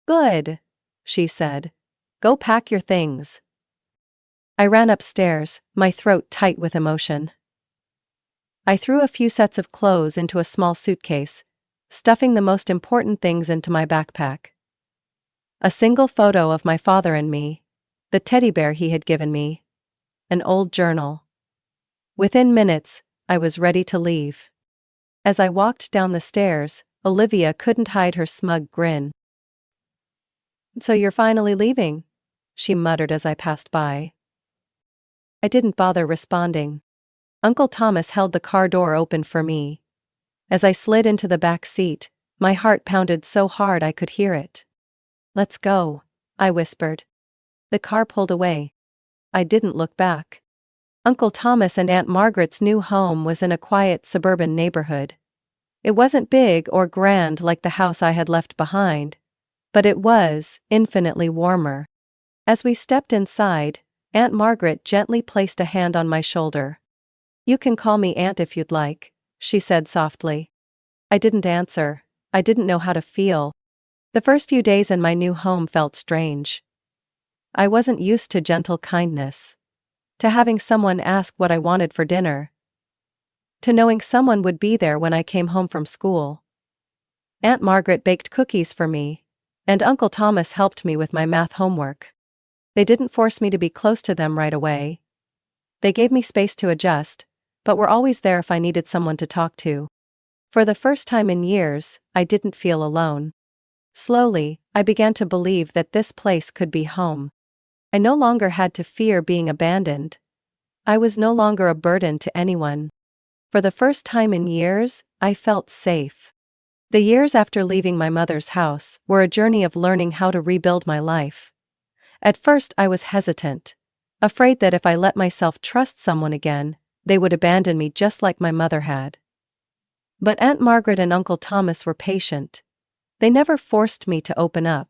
"Good," she said. "Go pack your things." I ran upstairs, my throat tight with emotion. I threw a few sets of clothes into a small suitcase, stuffing the most important things into my backpack. A single photo of my father and me, the teddy bear he had given me, an old journal. Within minutes, I was ready to leave. As I walked down the stairs, Olivia couldn't hide her smug grin. "So you're finally leaving?" she muttered as I passed by. I didn't bother responding. Uncle Thomas held the car door open for me. As I slid into the back seat, my heart pounded so hard I could hear it. "Let's go," I whispered. The car pulled away. I didn't look back. Uncle Thomas and Aunt Margaret's new home was in a quiet suburban neighborhood. It wasn't big or grand like the house I had left behind, but it was infinitely warmer. As we stepped inside, Aunt Margaret gently placed a hand on my shoulder. "You can call me Aunt if you'd like," she said softly. I didn't answer. I didn't know how to feel. The first few days in my new home felt strange. I wasn't used to gentle kindness. To having someone ask what I wanted for dinner. To knowing someone would be there when I came home from school. Aunt Margaret baked cookies for me, and Uncle Thomas helped me with my math homework. They didn't force me to be close to them right away. They gave me space to adjust, but were always there if I needed someone to talk to. For the first time in years, I didn't feel alone. Slowly, I began to believe that this place could be home. I no longer had to fear being abandoned. I was no longer a burden to anyone. For the first time in years, I felt safe. The years after leaving my mother's house were a journey of learning how to rebuild my life. At first I was hesitant, afraid that if I let myself trust someone again, they would abandon me just like my mother had. But Aunt Margaret and Uncle Thomas were patient. They never forced me to open up.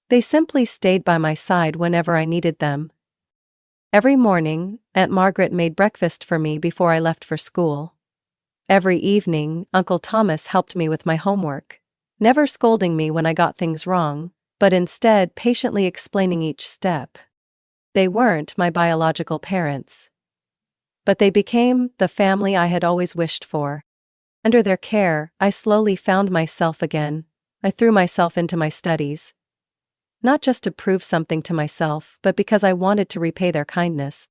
They simply stayed by my side whenever I needed them. Every morning, Aunt Margaret made breakfast for me before I left for school. Every evening, Uncle Thomas helped me with my homework, never scolding me when I got things wrong, but instead patiently explaining each step. They weren't my biological parents. But they became the family I had always wished for. Under their care, I slowly found myself again. I threw myself into my studies. Not just to prove something to myself, but because I wanted to repay their kindness.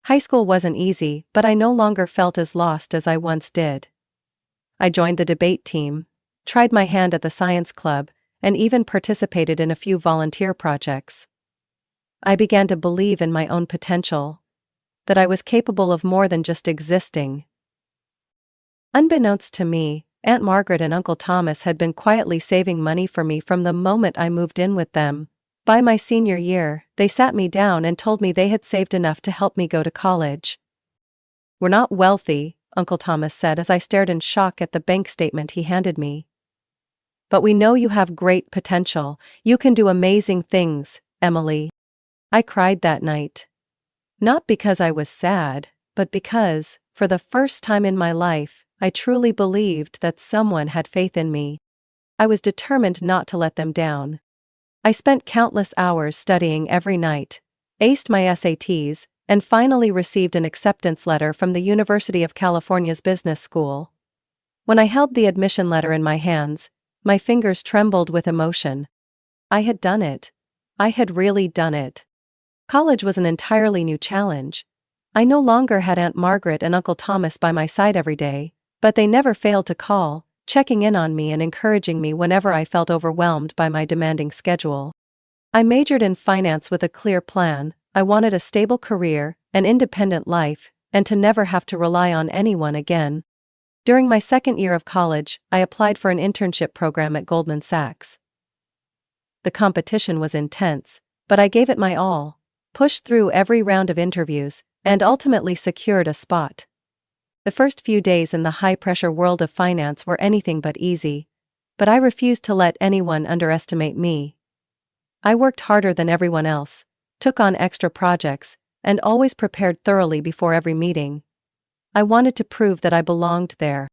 High school wasn't easy, but I no longer felt as lost as I once did. I joined the debate team, tried my hand at the science club, and even participated in a few volunteer projects. I began to believe in my own potential, that I was capable of more than just existing. Unbeknownst to me, Aunt Margaret and Uncle Thomas had been quietly saving money for me from the moment I moved in with them. By my senior year, they sat me down and told me they had saved enough to help me go to college. "We're not wealthy," Uncle Thomas said as I stared in shock at the bank statement he handed me. "But we know you have great potential. You can do amazing things, Emily." I cried that night. Not because I was sad, but because, for the first time in my life, I truly believed that someone had faith in me. I was determined not to let them down. I spent countless hours studying every night, aced my SATs, and finally received an acceptance letter from the University of California's Business School. When I held the admission letter in my hands, my fingers trembled with emotion. I had done it. I had really done it. College was an entirely new challenge. I no longer had Aunt Margaret and Uncle Thomas by my side every day, but they never failed to call, checking in on me and encouraging me whenever I felt overwhelmed by my demanding schedule. I majored in finance with a clear plan. I wanted a stable career, an independent life, and to never have to rely on anyone again. During my second year of college, I applied for an internship program at Goldman Sachs. The competition was intense, but I gave it my all, pushed through every round of interviews, and ultimately secured a spot. The first few days in the high-pressure world of finance were anything but easy, but I refused to let anyone underestimate me. I worked harder than everyone else, took on extra projects, and always prepared thoroughly before every meeting. I wanted to prove that I belonged there.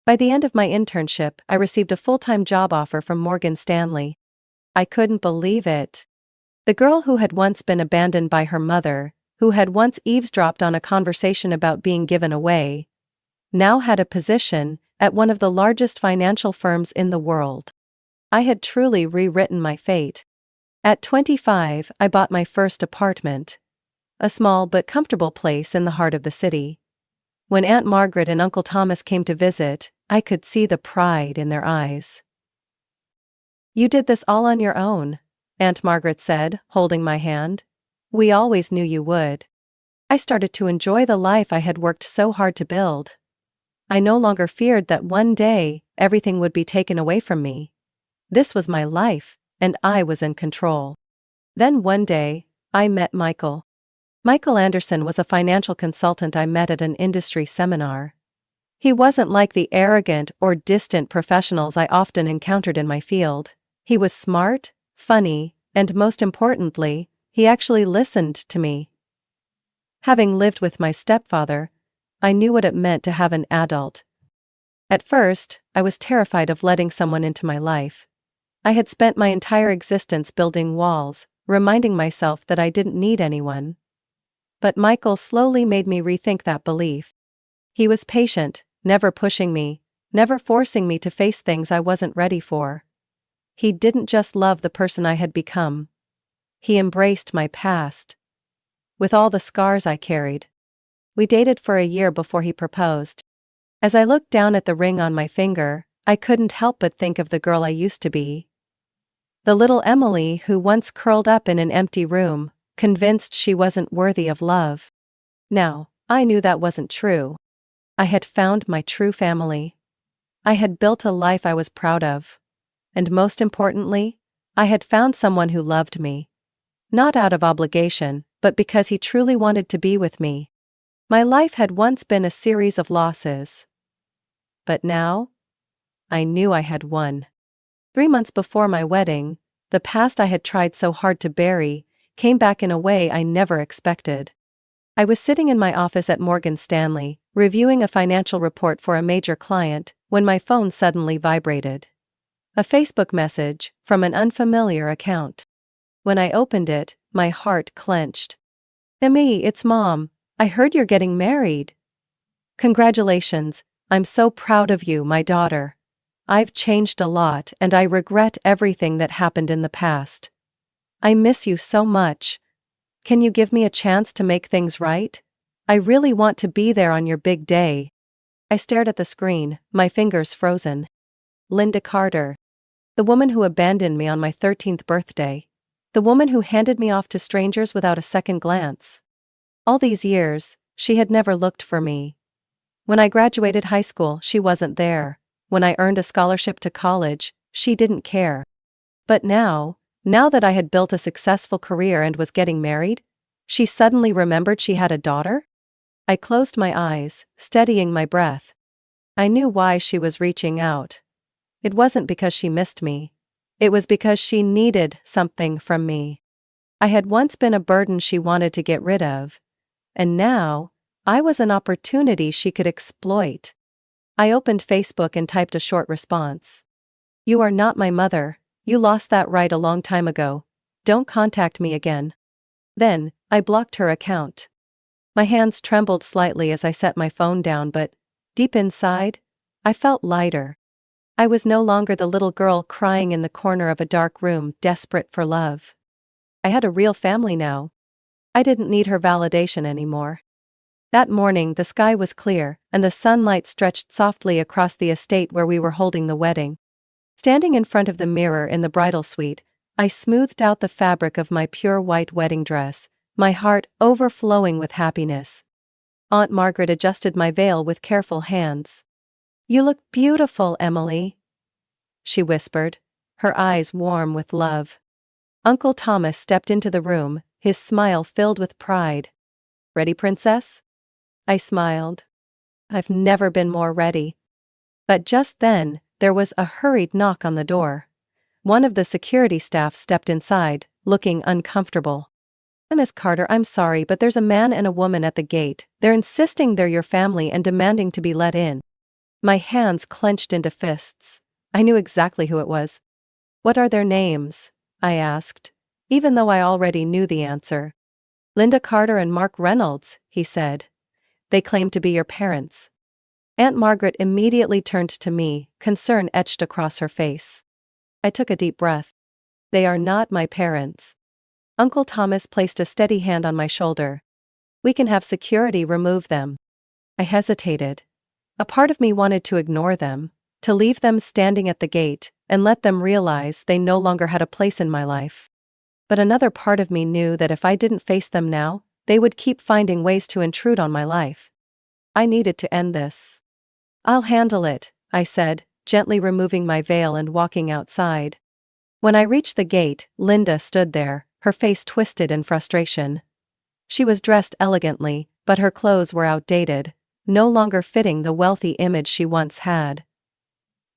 By the end of my internship, I received a full-time job offer from Morgan Stanley. I couldn't believe it. The girl who had once been abandoned by her mother, who had once eavesdropped on a conversation about being given away, now had a position at one of the largest financial firms in the world. I had truly rewritten my fate. At 25, I bought my first apartment. A small but comfortable place in the heart of the city. When Aunt Margaret and Uncle Thomas came to visit, I could see the pride in their eyes. "You did this all on your own," Aunt Margaret said, holding my hand. "We always knew you would." I started to enjoy the life I had worked so hard to build. I no longer feared that one day, everything would be taken away from me. This was my life, and I was in control. Then one day, I met Michael. Michael Anderson was a financial consultant I met at an industry seminar. He wasn't like the arrogant or distant professionals I often encountered in my field. He was smart, funny, and most importantly, he actually listened to me. Having lived with my stepfather, I knew what it meant to have an adult. At first, I was terrified of letting someone into my life. I had spent my entire existence building walls, reminding myself that I didn't need anyone. But Michael slowly made me rethink that belief. He was patient, never pushing me, never forcing me to face things I wasn't ready for. He didn't just love the person I had become. He embraced my past, with all the scars I carried. We dated for a year before he proposed. As I looked down at the ring on my finger, I couldn't help but think of the girl I used to be. The little Emily who once curled up in an empty room, convinced she wasn't worthy of love. Now, I knew that wasn't true. I had found my true family. I had built a life I was proud of. And most importantly, I had found someone who loved me. Not out of obligation, but because he truly wanted to be with me. My life had once been a series of losses. But now, I knew I had won. 3 months before my wedding, the past I had tried so hard to bury came back in a way I never expected. I was sitting in my office at Morgan Stanley, reviewing a financial report for a major client, when my phone suddenly vibrated. A Facebook message from an unfamiliar account. When I opened it, my heart clenched. "Emmy, it's Mom. I heard you're getting married." "Congratulations, I'm so proud of you, my daughter. I've changed a lot and I regret everything that happened in the past. I miss you so much. Can you give me a chance to make things right? I really want to be there on your big day." I stared at the screen, my fingers frozen. Linda Carter. The woman who abandoned me on my 13th birthday. The woman who handed me off to strangers without a second glance. All these years, she had never looked for me. When I graduated high school, she wasn't there. When I earned a scholarship to college, she didn't care. But now that I had built a successful career and was getting married, she suddenly remembered she had a daughter? I closed my eyes, steadying my breath. I knew why she was reaching out. It wasn't because she missed me. It was because she needed something from me. I had once been a burden she wanted to get rid of. And now, I was an opportunity she could exploit. I opened Facebook and typed a short response. "You are not my mother. You lost that right a long time ago. Don't contact me again." Then, I blocked her account. My hands trembled slightly as I set my phone down, but, deep inside, I felt lighter. I was no longer the little girl crying in the corner of a dark room, desperate for love. I had a real family now. I didn't need her validation anymore. That morning the sky was clear, and the sunlight stretched softly across the estate where we were holding the wedding. Standing in front of the mirror in the bridal suite, I smoothed out the fabric of my pure white wedding dress, my heart overflowing with happiness. Aunt Margaret adjusted my veil with careful hands. "You look beautiful, Emily," she whispered, her eyes warm with love. Uncle Thomas stepped into the room, his smile filled with pride. "Ready, princess?" I smiled. I've never been more ready. But just then, there was a hurried knock on the door. One of the security staff stepped inside, looking uncomfortable. "Miss Carter, I'm sorry, but there's a man and a woman at the gate. They're insisting they're your family and demanding to be let in." My hands clenched into fists. I knew exactly who it was. "What are their names?" I asked, even though I already knew the answer. "Linda Carter and Mark Reynolds," he said. "They claim to be your parents." Aunt Margaret immediately turned to me, concern etched across her face. I took a deep breath. "They are not my parents." Uncle Thomas placed a steady hand on my shoulder. "We can have security remove them." I hesitated. A part of me wanted to ignore them, to leave them standing at the gate, and let them realize they no longer had a place in my life. But another part of me knew that if I didn't face them now, they would keep finding ways to intrude on my life. I needed to end this. "I'll handle it," I said, gently removing my veil and walking outside. When I reached the gate, Linda stood there, her face twisted in frustration. She was dressed elegantly, but her clothes were outdated, no longer fitting the wealthy image she once had.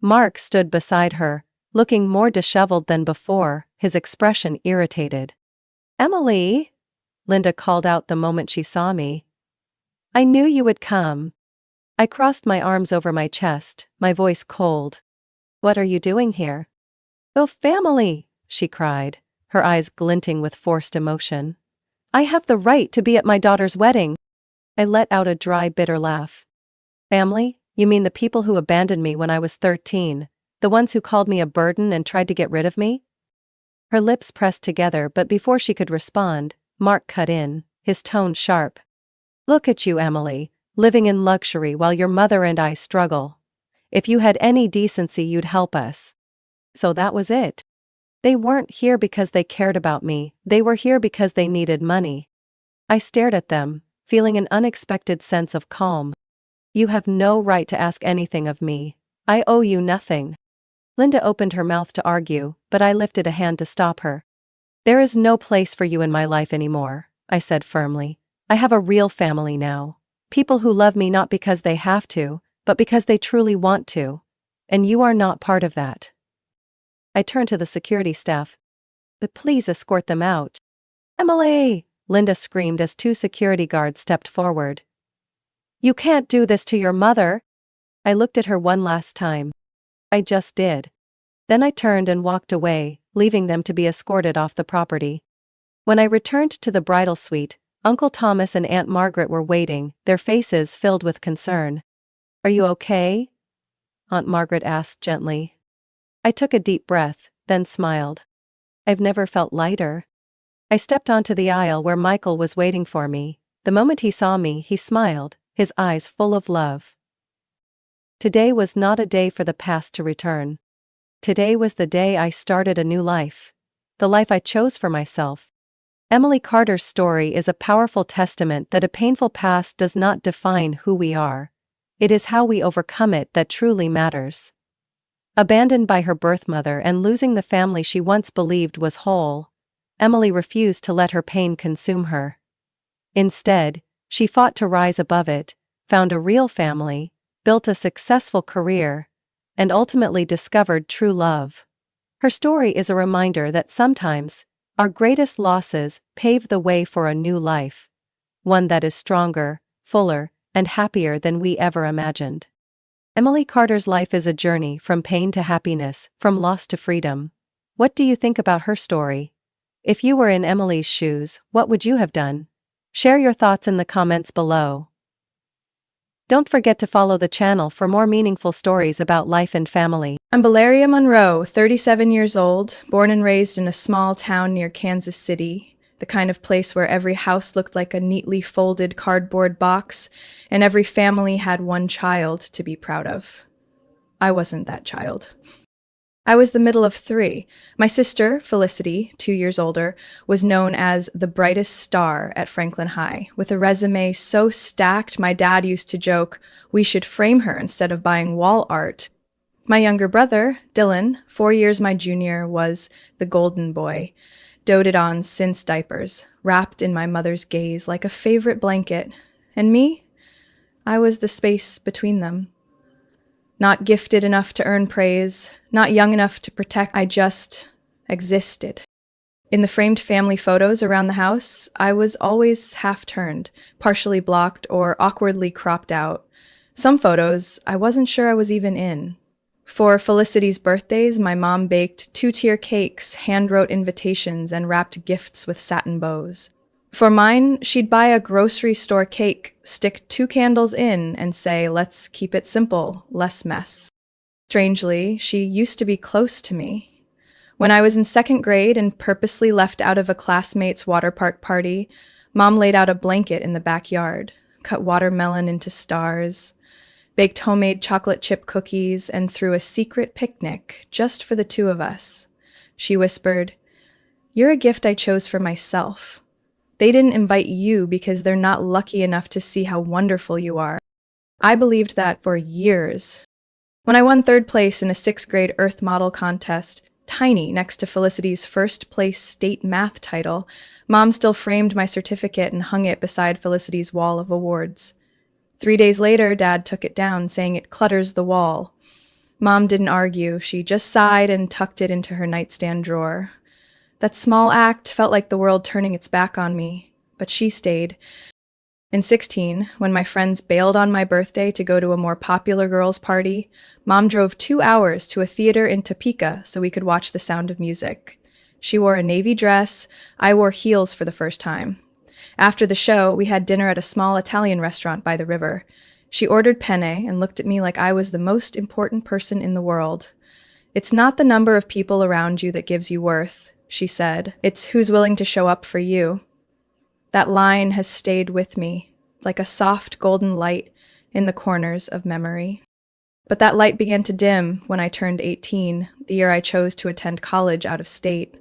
Mark stood beside her, looking more disheveled than before, his expression irritated. "Emily?" Linda called out the moment she saw me. "I knew you would come." I crossed my arms over my chest, my voice cold. "What are you doing here?" "Oh, family!" she cried, her eyes glinting with forced emotion. "I have the right to be at my daughter's wedding." I let out a dry, bitter laugh. "Family? You mean the people who abandoned me when I was 13, the ones who called me a burden and tried to get rid of me?" Her lips pressed together, but before she could respond, Mark cut in, his tone sharp. "Look at you, Emily, living in luxury while your mother and I struggle. If you had any decency, you'd help us." So that was it. They weren't here because they cared about me, they were here because they needed money. I stared at them, feeling an unexpected sense of calm. "You have no right to ask anything of me. I owe you nothing." Linda opened her mouth to argue, but I lifted a hand to stop her. "There is no place for you in my life anymore," I said firmly. "I have a real family now. People who love me not because they have to, but because they truly want to. And you are not part of that." I turned to the security staff. "But please escort them out." "Emily!" Linda screamed as two security guards stepped forward. "You can't do this to your mother." I looked at her one last time. I just did. Then I turned and walked away, leaving them to be escorted off the property. When I returned to the bridal suite, Uncle Thomas and Aunt Margaret were waiting, their faces filled with concern. "Are you okay?" Aunt Margaret asked gently. I took a deep breath, then smiled. "I've never felt lighter." I stepped onto the aisle where Michael was waiting for me. The moment he saw me, he smiled, his eyes full of love. Today was not a day for the past to return. Today was the day I started a new life. The life I chose for myself. Emily Carter's story is a powerful testament that a painful past does not define who we are. It is how we overcome it that truly matters. Abandoned by her birth mother and losing the family she once believed was whole, Emily refused to let her pain consume her. Instead, she fought to rise above it, found a real family, built a successful career, and ultimately discovered true love. Her story is a reminder that sometimes, our greatest losses pave the way for a new life, one that is stronger, fuller, and happier than we ever imagined. Emily Carter's life is a journey from pain to happiness, from loss to freedom. What do you think about her story? If you were in Emily's shoes, what would you have done? Share your thoughts in the comments below. Don't forget to follow the channel for more meaningful stories about life and family. I'm Valeria Monroe, 37 years old, born and raised in a small town near Kansas City, the kind of place where every house looked like a neatly folded cardboard box, and every family had one child to be proud of. I wasn't that child. I was the middle of three. My sister, Felicity, 2 years older, was known as the brightest star at Franklin High, with a resume so stacked my dad used to joke, we should frame her instead of buying wall art. My younger brother, Dylan, 4 years my junior, was the golden boy, doted on since diapers, wrapped in my mother's gaze like a favorite blanket. And me? I was the space between them. Not gifted enough to earn praise, not young enough to protect, I just existed. In the framed family photos around the house, I was always half-turned, partially blocked, or awkwardly cropped out. Some photos, I wasn't sure I was even in. For Felicity's birthdays, my mom baked 2-tier cakes, hand-wrote invitations, and wrapped gifts with satin bows. For mine, she'd buy a grocery store cake, stick 2 candles in, and say, let's keep it simple, less mess. Strangely, she used to be close to me. When I was in 2nd grade and purposely left out of a classmate's water park party, Mom laid out a blanket in the backyard, cut watermelon into stars, baked homemade chocolate chip cookies, and threw a secret picnic just for the two of us. She whispered, "You're a gift I chose for myself. They didn't invite you because they're not lucky enough to see how wonderful you are." I believed that for years. When I won third place in a sixth grade Earth model contest, tiny next to Felicity's first place state math title, Mom still framed my certificate and hung it beside Felicity's wall of awards. 3 days later, Dad took it down, saying it clutters the wall. Mom didn't argue. She just sighed and tucked it into her nightstand drawer. That small act felt like the world turning its back on me, but she stayed. In 16, when my friends bailed on my birthday to go to a more popular girls' party, Mom drove 2 hours to a theater in Topeka so we could watch The Sound of Music. She wore a navy dress. I wore heels for the first time. After the show, we had dinner at a small Italian restaurant by the river. She ordered penne and looked at me like I was the most important person in the world. "It's not the number of people around you that gives you worth," she said. "It's who's willing to show up for you." That line has stayed with me, like a soft golden light in the corners of memory. But that light began to dim when I turned 18, the year I chose to attend college out of state.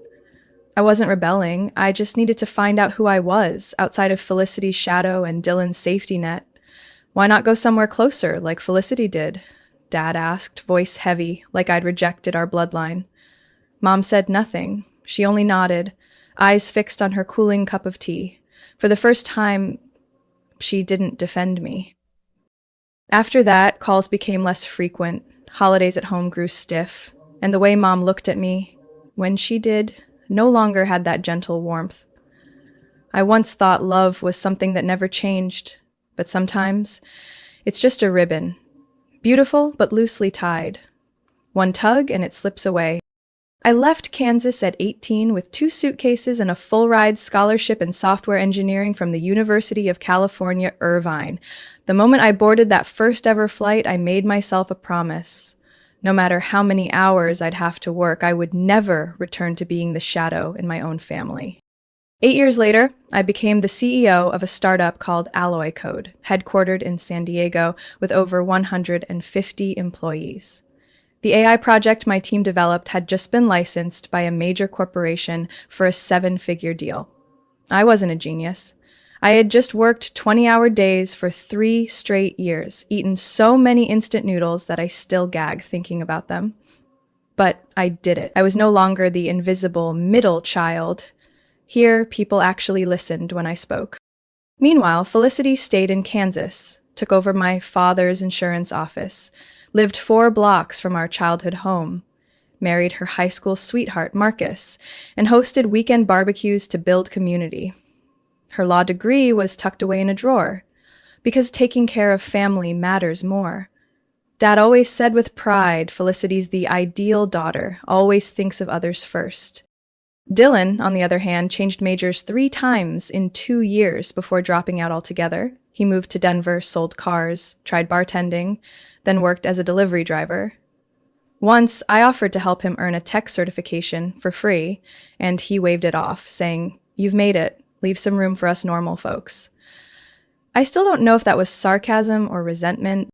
I wasn't rebelling, I just needed to find out who I was, outside of Felicity's shadow and Dylan's safety net. "Why not go somewhere closer, like Felicity did?" Dad asked, voice heavy, like I'd rejected our bloodline. Mom said nothing. She only nodded, eyes fixed on her cooling cup of tea. For the first time, she didn't defend me. After that, calls became less frequent, holidays at home grew stiff, and the way Mom looked at me, when she did, no longer had that gentle warmth. I once thought love was something that never changed, but sometimes it's just a ribbon, beautiful but loosely tied. One tug and it slips away. I left Kansas at 18 with 2 suitcases and a full-ride scholarship in software engineering from the University of California, Irvine. The moment I boarded that first ever flight, I made myself a promise. No matter how many hours I'd have to work, I would never return to being the shadow in my own family. 8 years later, I became the CEO of a startup called Alloy Code, headquartered in San Diego with over 150 employees. The AI project my team developed had just been licensed by a major corporation for a 7-figure deal. I wasn't a genius. I had just worked 20-hour days for 3 straight years, eaten so many instant noodles that I still gag thinking about them. But I did it. I was no longer the invisible middle child. Here, people actually listened when I spoke. Meanwhile, Felicity stayed in Kansas, took over my father's insurance office, lived 4 blocks from our childhood home, married her high school sweetheart, Marcus, and hosted weekend barbecues to build community. Her law degree was tucked away in a drawer, because taking care of family matters more. Dad always said with pride, Felicity's the ideal daughter, always thinks of others first. Dylan, on the other hand, changed majors 3 times in 2 years before dropping out altogether. He moved to Denver, sold cars, tried bartending, then worked as a delivery driver. Once, I offered to help him earn a tech certification for free, and he waved it off, saying, "You've made it. Leave some room for us normal folks." I still don't know if that was sarcasm or resentment.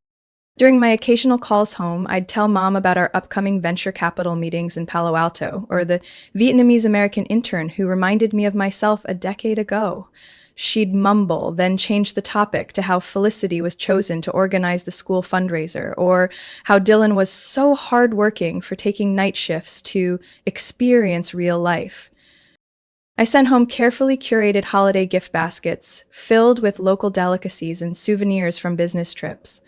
During my occasional calls home, I'd tell Mom about our upcoming venture capital meetings in Palo Alto, or the Vietnamese-American intern who reminded me of myself a decade ago. She'd mumble, then change the topic to how Felicity was chosen to organize the school fundraiser, or how Dylan was so hardworking for taking night shifts to experience real life. I sent home carefully curated holiday gift baskets, filled with local delicacies and souvenirs from business trips.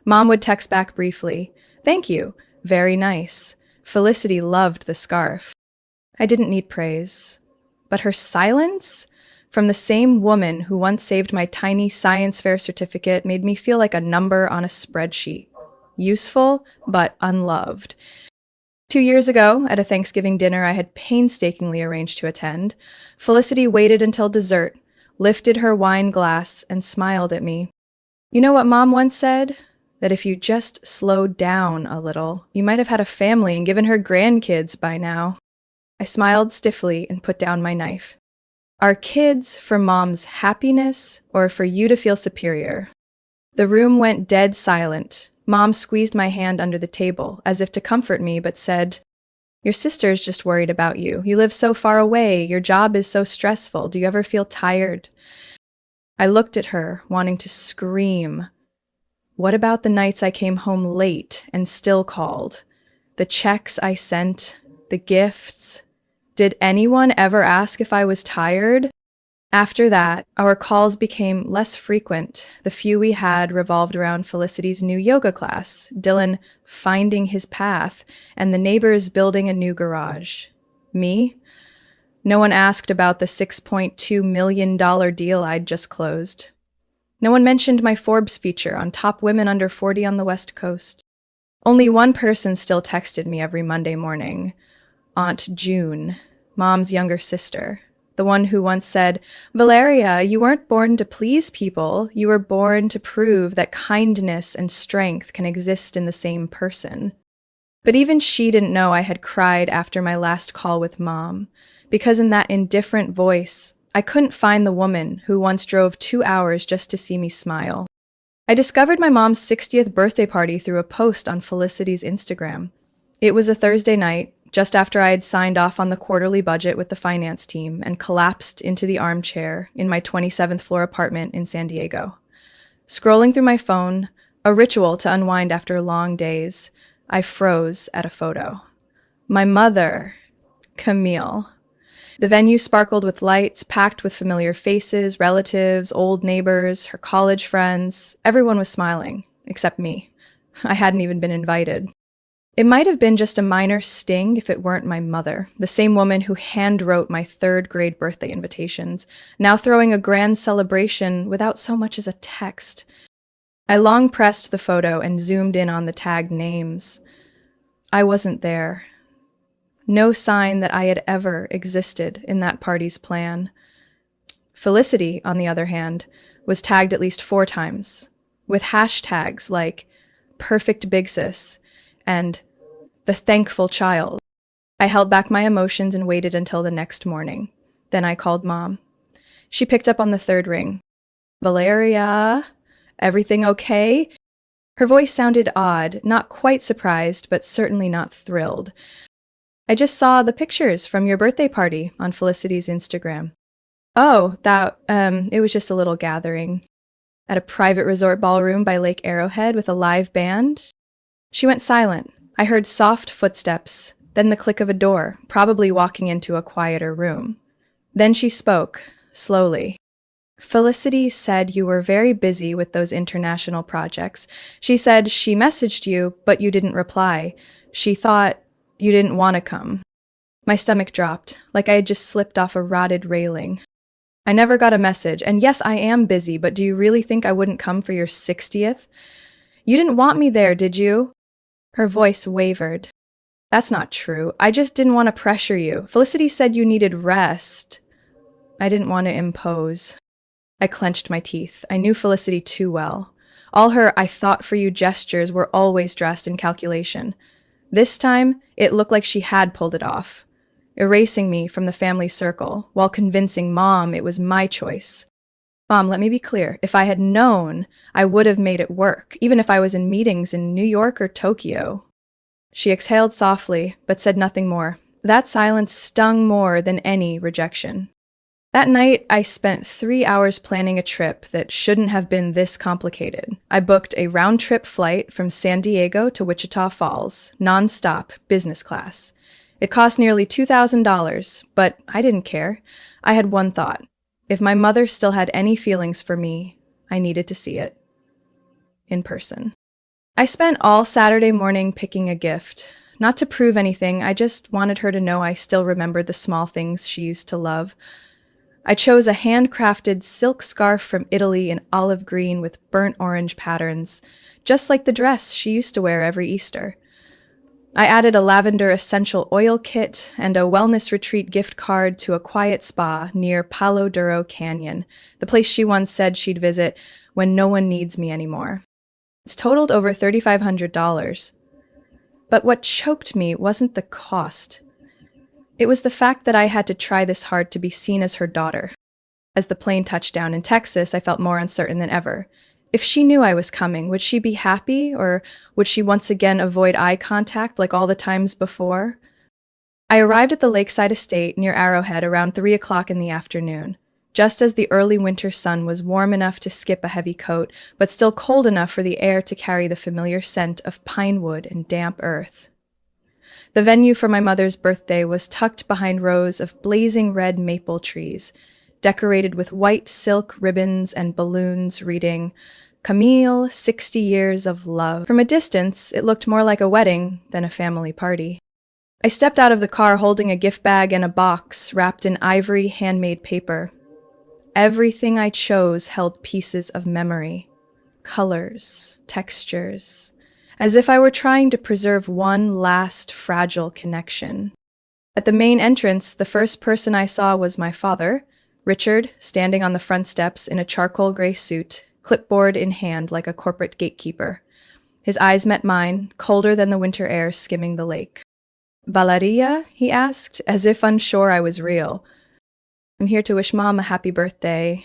Mom would text back briefly, "Thank you, very nice." Felicity loved the scarf. I didn't need praise. But her silence, from the same woman who once saved my tiny science fair certificate, made me feel like a number on a spreadsheet. Useful, but unloved. 2 years ago, at a Thanksgiving dinner I had painstakingly arranged to attend, Felicity waited until dessert, lifted her wine glass, and smiled at me. "You know what Mom once said? That if you just slowed down a little, you might have had a family and given her grandkids by now." I smiled stiffly and put down my knife. Are kids for Mom's happiness or for you to feel superior? The room went dead silent. Mom squeezed my hand under the table, as if to comfort me, but said, "Your sister's just worried about you. You live so far away. Your job is so stressful. Do you ever feel tired?" I looked at her, wanting to scream. What about the nights I came home late and still called? The checks I sent, the gifts. Did anyone ever ask if I was tired? After that, our calls became less frequent. The few we had revolved around Felicity's new yoga class, Dylan finding his path, and the neighbors building a new garage. Me? No one asked about the $6.2 million deal I'd just closed. No one mentioned my Forbes feature on top women under 40 on the West Coast. Only one person still texted me every Monday morning. Aunt June, Mom's younger sister. The one who once said, "Valeria, you weren't born to please people. You were born to prove that kindness and strength can exist in the same person." But even she didn't know I had cried after my last call with Mom, because in that indifferent voice, I couldn't find the woman who once drove 2 hours just to see me smile. I discovered my mom's 60th birthday party through a post on Felicity's Instagram. It was a Thursday night, just after I had signed off on the quarterly budget with the finance team and collapsed into the armchair in my 27th floor apartment in San Diego. Scrolling through my phone, a ritual to unwind after long days, I froze at a photo. My mother, Camille. The venue sparkled with lights, packed with familiar faces, relatives, old neighbors, her college friends. Everyone was smiling, except me. I hadn't even been invited. It might have been just a minor sting if it weren't my mother, the same woman who hand-wrote my third-grade birthday invitations, now throwing a grand celebration without so much as a text. I long pressed the photo and zoomed in on the tagged names. I wasn't there. No sign that I had ever existed in that party's plan. Felicity, on the other hand, was tagged at least 4 times, with hashtags like Perfect Big Sis and The Thankful Child. I held back my emotions and waited until the next morning. Then I called Mom. She picked up on the 3rd ring. "Valeria, everything okay?" Her voice sounded odd, not quite surprised, but certainly not thrilled. "I just saw the pictures from your birthday party on Felicity's Instagram." "Oh, it was just a little gathering at a private resort ballroom by Lake Arrowhead with a live band." She went silent. I heard soft footsteps, then the click of a door, probably walking into a quieter room. Then she spoke, slowly. "Felicity said you were very busy with those international projects. She said she messaged you, but you didn't reply. She thought you didn't want to come." My stomach dropped, like I had just slipped off a rotted railing. "I never got a message, and yes, I am busy, but do you really think I wouldn't come for your 60th? You didn't want me there, did you?" Her voice wavered. "That's not true. I just didn't want to pressure you. Felicity said you needed rest." I didn't want to impose. I clenched my teeth. I knew Felicity too well. All her "I thought for you" gestures were always dressed in calculation. This time, it looked like she had pulled it off, erasing me from the family circle, while convincing Mom it was my choice. "Mom, let me be clear. If I had known, I would have made it work, even if I was in meetings in New York or Tokyo." She exhaled softly, but said nothing more. That silence stung more than any rejection. That night, I spent 3 hours planning a trip that shouldn't have been this complicated. I booked a round-trip flight from San Diego to Wichita Falls, non-stop, business class. It cost nearly $2,000, but I didn't care. I had one thought. If my mother still had any feelings for me, I needed to see it. In person. I spent all Saturday morning picking a gift. Not to prove anything, I just wanted her to know I still remembered the small things she used to love. I chose a handcrafted silk scarf from Italy in olive green with burnt orange patterns, just like the dress she used to wear every Easter. I added a lavender essential oil kit and a wellness retreat gift card to a quiet spa near Palo Duro Canyon, the place she once said she'd visit when no one needs me anymore. It's totaled over $3,500. But what choked me wasn't the cost. It was the fact that I had to try this hard to be seen as her daughter. As the plane touched down in Texas, I felt more uncertain than ever. If she knew I was coming, would she be happy, or would she once again avoid eye contact like all the times before? I arrived at the lakeside estate near Arrowhead around 3 o'clock in the afternoon, just as the early winter sun was warm enough to skip a heavy coat, but still cold enough for the air to carry the familiar scent of pine wood and damp earth. The venue for my mother's birthday was tucked behind rows of blazing red maple trees, decorated with white silk ribbons and balloons reading, "Camille, 60 years of love." From a distance, it looked more like a wedding than a family party. I stepped out of the car holding a gift bag and a box wrapped in ivory handmade paper. Everything I chose held pieces of memory, colors, textures, as if I were trying to preserve one last fragile connection. At the main entrance, the first person I saw was my father, Richard, standing on the front steps in a charcoal gray suit, clipboard in hand like a corporate gatekeeper. His eyes met mine, colder than the winter air skimming the lake. "Valeria?" he asked, as if unsure I was real. "I'm here to wish Mom a happy birthday."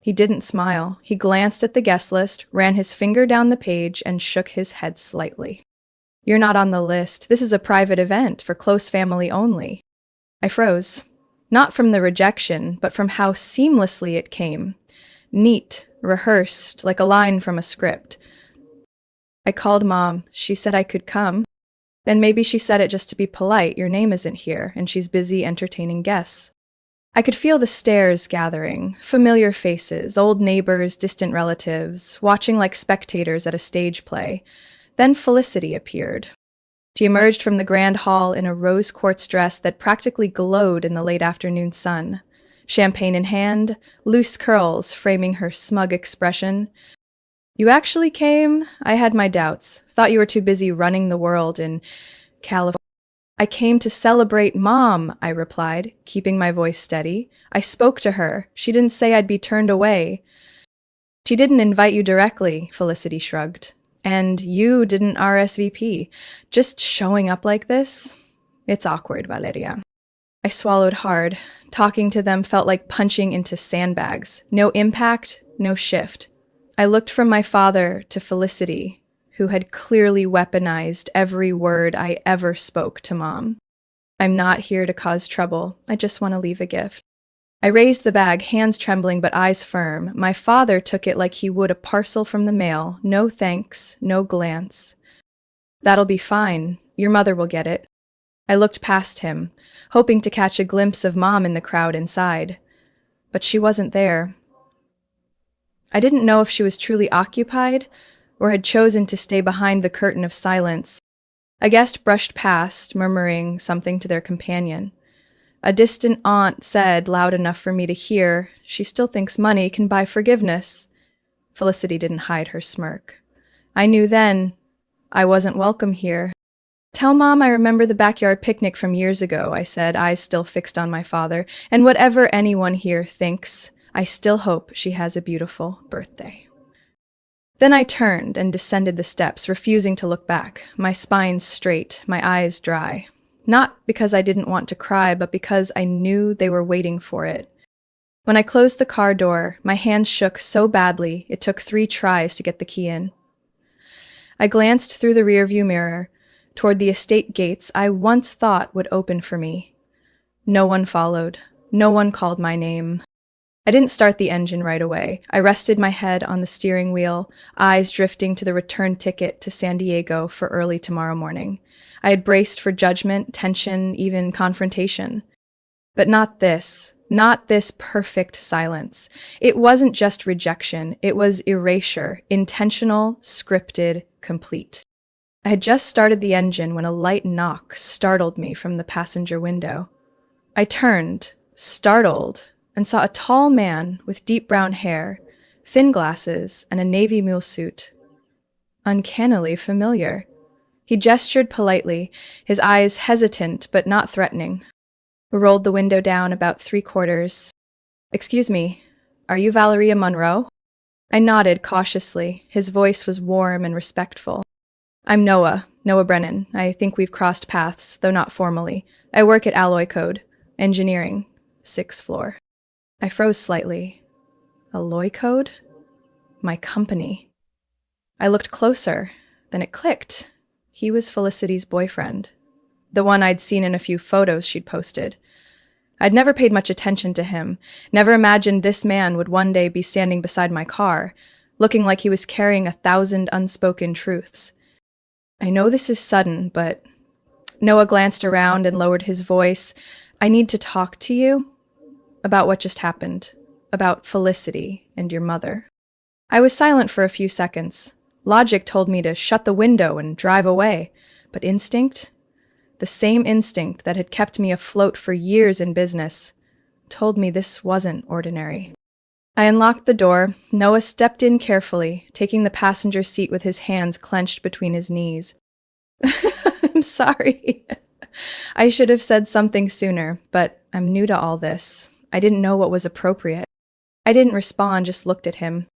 He didn't smile. He glanced at the guest list, ran his finger down the page, and shook his head slightly. "You're not on the list. This is a private event for close family only." I froze. Not from the rejection, but from how seamlessly it came. Neat, rehearsed, like a line from a script. I called Mom. She said I could come. Then maybe she said it just to be polite. Your name isn't here, and she's busy entertaining guests. I could feel the stares gathering, familiar faces, old neighbors, distant relatives, watching like spectators at a stage play. Then Felicity appeared. She emerged from the grand hall in a rose quartz dress that practically glowed in the late afternoon sun. Champagne in hand, loose curls framing her smug expression. "You actually came? I had my doubts. Thought you were too busy running the world in California." "I came to celebrate Mom," I replied, keeping my voice steady. "I spoke to her. She didn't say I'd be turned away." "She didn't invite you directly," Felicity shrugged. "And you didn't RSVP. Just showing up like this? It's awkward, Valeria." I swallowed hard. Talking to them felt like punching into sandbags. No impact, no shift. I looked from my father to Felicity, who had clearly weaponized every word I ever spoke to Mom. "I'm not here to cause trouble. I just want to leave a gift." I raised the bag, hands trembling but eyes firm. My father took it like he would a parcel from the mail. No thanks, no glance. "That'll be fine. Your mother will get it." I looked past him, hoping to catch a glimpse of Mom in the crowd inside. But she wasn't there. I didn't know if she was truly occupied or had chosen to stay behind the curtain of silence. A guest brushed past, murmuring something to their companion. A distant aunt said, loud enough for me to hear, "She still thinks money can buy forgiveness." Felicity didn't hide her smirk. I knew then I wasn't welcome here. "Tell Mom I remember the backyard picnic from years ago," I said, eyes still fixed on my father. "And whatever anyone here thinks, I still hope she has a beautiful birthday." Then I turned and descended the steps, refusing to look back, my spine straight, my eyes dry. Not because I didn't want to cry, but because I knew they were waiting for it. When I closed the car door, my hands shook so badly it took 3 tries to get the key in. I glanced through the rearview mirror, toward the estate gates I once thought would open for me. No one followed. No one called my name. I didn't start the engine right away. I rested my head on the steering wheel, eyes drifting to the return ticket to San Diego for early tomorrow morning. I had braced for judgment, tension, even confrontation. But not this perfect silence. It wasn't just rejection. It was erasure, intentional, scripted, complete. I had just started the engine when a light knock startled me from the passenger window. I turned, startled, and saw a tall man with deep brown hair, thin glasses, and a navy mule suit. Uncannily familiar. He gestured politely, his eyes hesitant but not threatening. We rolled the window down about 3/4. "Excuse me, are you Valeria Monroe?" I nodded cautiously. His voice was warm and respectful. "I'm Noah Brennan. I think we've crossed paths, though not formally. I work at Alloy Code, engineering, 6th floor." I froze slightly. Alloy Code? my company. I looked closer, then it clicked. He was Felicity's boyfriend, the one I'd seen in a few photos she'd posted. I'd never paid much attention to him, never imagined this man would one day be standing beside my car, looking like he was carrying 1,000 unspoken truths. I know this is sudden, but Noah glanced around and lowered his voice. I need to talk to you about what just happened, about Felicity and your mother. I was silent for a few seconds. Logic told me to shut the window and drive away, but instinct, the same instinct that had kept me afloat for years in business, told me this wasn't ordinary. I unlocked the door. Noah stepped in carefully, taking the passenger seat with his hands clenched between his knees. I'm sorry. I should have said something sooner, but I'm new to all this. I didn't know what was appropriate. I didn't respond, just looked at him.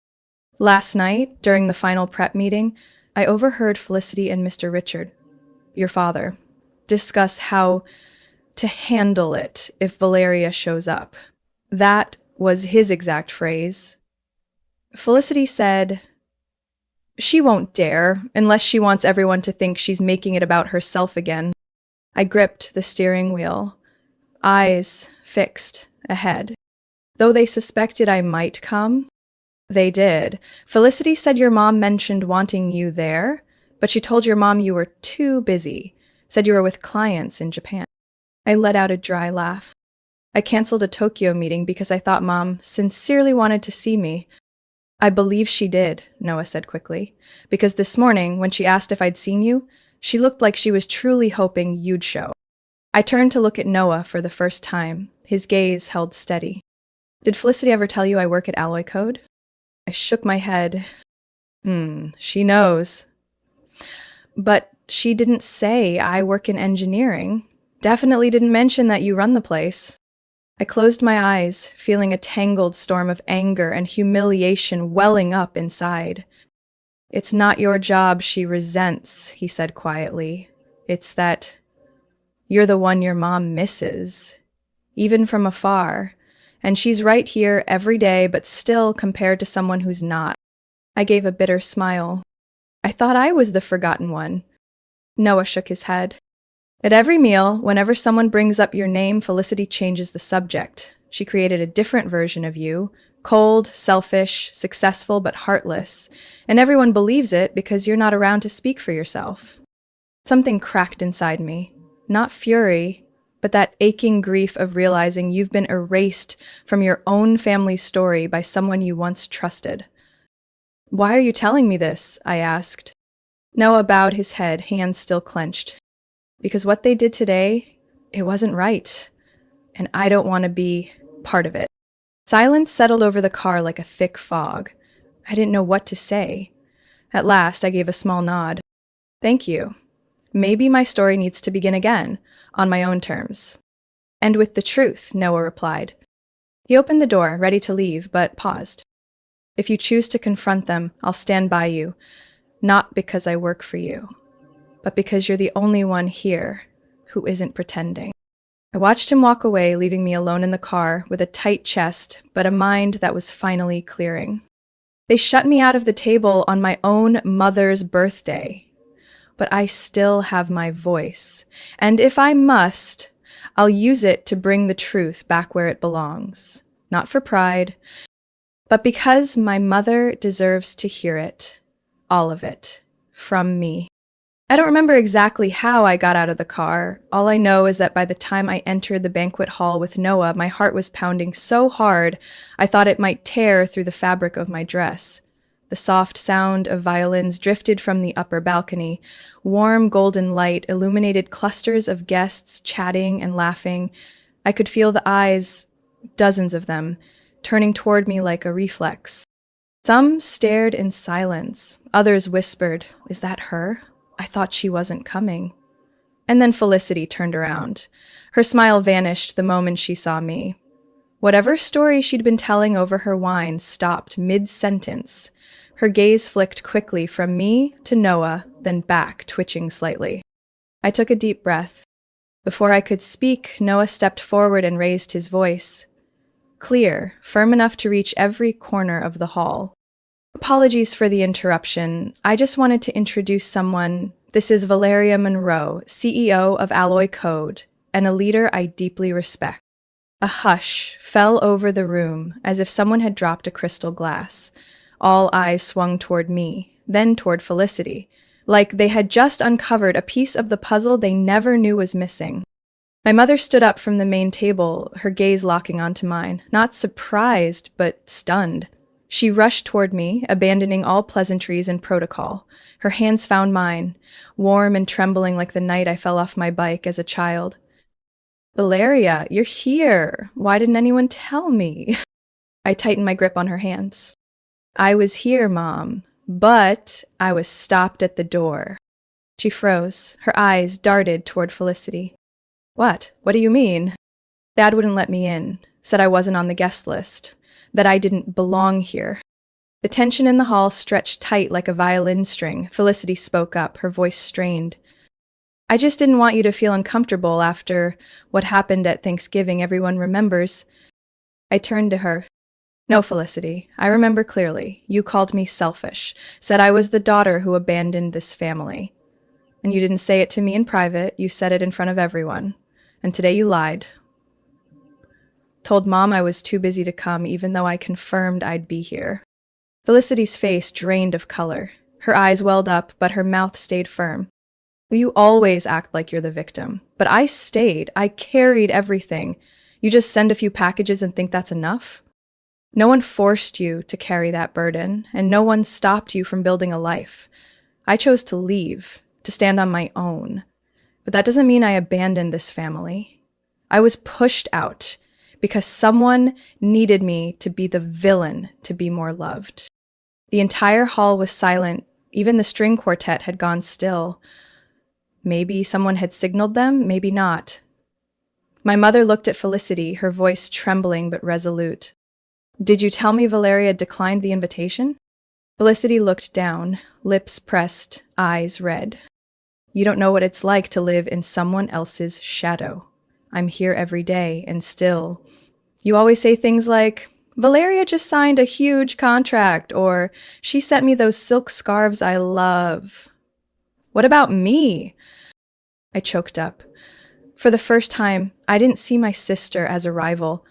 Last night, during the final prep meeting, I overheard Felicity and Mr. Richard, your father, discuss how to handle it if Valeria shows up. That was his exact phrase. Felicity said, "She won't dare, unless she wants everyone to think she's making it about herself again." I gripped the steering wheel, eyes fixed ahead. Though they suspected I might come, they did. Felicity said your mom mentioned wanting you there, but she told your mom you were too busy, said you were with clients in Japan. I let out a dry laugh. I canceled a Tokyo meeting because I thought Mom sincerely wanted to see me. I believe she did, Noah said quickly, because this morning, when she asked if I'd seen you, she looked like she was truly hoping you'd show. I turned to look at Noah for the first time. His gaze held steady. Did Felicity ever tell you I work at Alloy Code? I shook my head. She knows. But she didn't say I work in engineering. Definitely didn't mention that you run the place. I closed my eyes, feeling a tangled storm of anger and humiliation welling up inside. It's not your job she resents, he said quietly. It's that you're the one your mom misses, even from afar. And she's right here every day, but still compared to someone who's not. I gave a bitter smile. I thought I was the forgotten one. Noah shook his head. At every meal, whenever someone brings up your name, Felicity changes the subject. She created a different version of you, cold, selfish, successful, but heartless. And everyone believes it because you're not around to speak for yourself. Something cracked inside me. Not fury, but that aching grief of realizing you've been erased from your own family's story by someone you once trusted. Why are you telling me this? I asked. Noah bowed his head, hands still clenched. Because what they did today, it wasn't right. And I don't want to be part of it. Silence settled over the car like a thick fog. I didn't know what to say. At last, I gave a small nod. Thank you. Maybe my story needs to begin again, on my own terms. And with the truth, Noah replied. He opened the door, ready to leave, but paused. If you choose to confront them, I'll stand by you, not because I work for you, but because you're the only one here who isn't pretending. I watched him walk away, leaving me alone in the car with a tight chest, but a mind that was finally clearing. They shut me out of the table on my own mother's birthday, but I still have my voice, and if I must, I'll use it to bring the truth back where it belongs, not for pride, but because my mother deserves to hear it, all of it, from me. I don't remember exactly how I got out of the car. All I know is that by the time I entered the banquet hall with Noah, my heart was pounding so hard I thought it might tear through the fabric of my dress. The soft sound of violins drifted from the upper balcony. Warm golden light illuminated clusters of guests chatting and laughing. I could feel the eyes, dozens of them, turning toward me like a reflex. Some stared in silence. Others whispered, "Is that her? I thought she wasn't coming." And then Felicity turned around. Her smile vanished the moment she saw me. Whatever story she'd been telling over her wine stopped mid-sentence. Her gaze flicked quickly from me to Noah, then back, twitching slightly. I took a deep breath. Before I could speak, Noah stepped forward and raised his voice. Clear, firm enough to reach every corner of the hall. Apologies for the interruption. I just wanted to introduce someone. This is Valeria Monroe, CEO of Alloy Code, and a leader I deeply respect. A hush fell over the room as if someone had dropped a crystal glass. All eyes swung toward me, then toward Felicity, like they had just uncovered a piece of the puzzle they never knew was missing. My mother stood up from the main table, her gaze locking onto mine, not surprised, but stunned. She rushed toward me, abandoning all pleasantries and protocol. Her hands found mine, warm and trembling like the night I fell off my bike as a child. Valeria, you're here. Why didn't anyone tell me? I tightened my grip on her hands. I was here, Mom, but I was stopped at the door. She froze. Her eyes darted toward Felicity. What? What do you mean? Dad wouldn't let me in, said I wasn't on the guest list, that I didn't belong here. The tension in the hall stretched tight like a violin string. Felicity spoke up, her voice strained. I just didn't want you to feel uncomfortable after what happened at Thanksgiving everyone remembers. I turned to her. No, Felicity, I remember clearly. You called me selfish, said I was the daughter who abandoned this family. And you didn't say it to me in private, you said it in front of everyone. And today you lied. Told Mom I was too busy to come, even though I confirmed I'd be here. Felicity's face drained of color. Her eyes welled up, but her mouth stayed firm. You always act like you're the victim. But I stayed. I carried everything. You just send a few packages and think that's enough? No one forced you to carry that burden, and no one stopped you from building a life. I chose to leave, to stand on my own. But that doesn't mean I abandoned this family. I was pushed out because someone needed me to be the villain to be more loved. The entire hall was silent. Even the string quartet had gone still. Maybe someone had signaled them, maybe not. My mother looked at Felicity, her voice trembling but resolute. Did you tell me Valeria declined the invitation? Felicity looked down, lips pressed, eyes red. You don't know what it's like to live in someone else's shadow. I'm here every day, and still. You always say things like, Valeria just signed a huge contract, or she sent me those silk scarves I love. What about me? I choked up. For the first time, I didn't see my sister as a rival.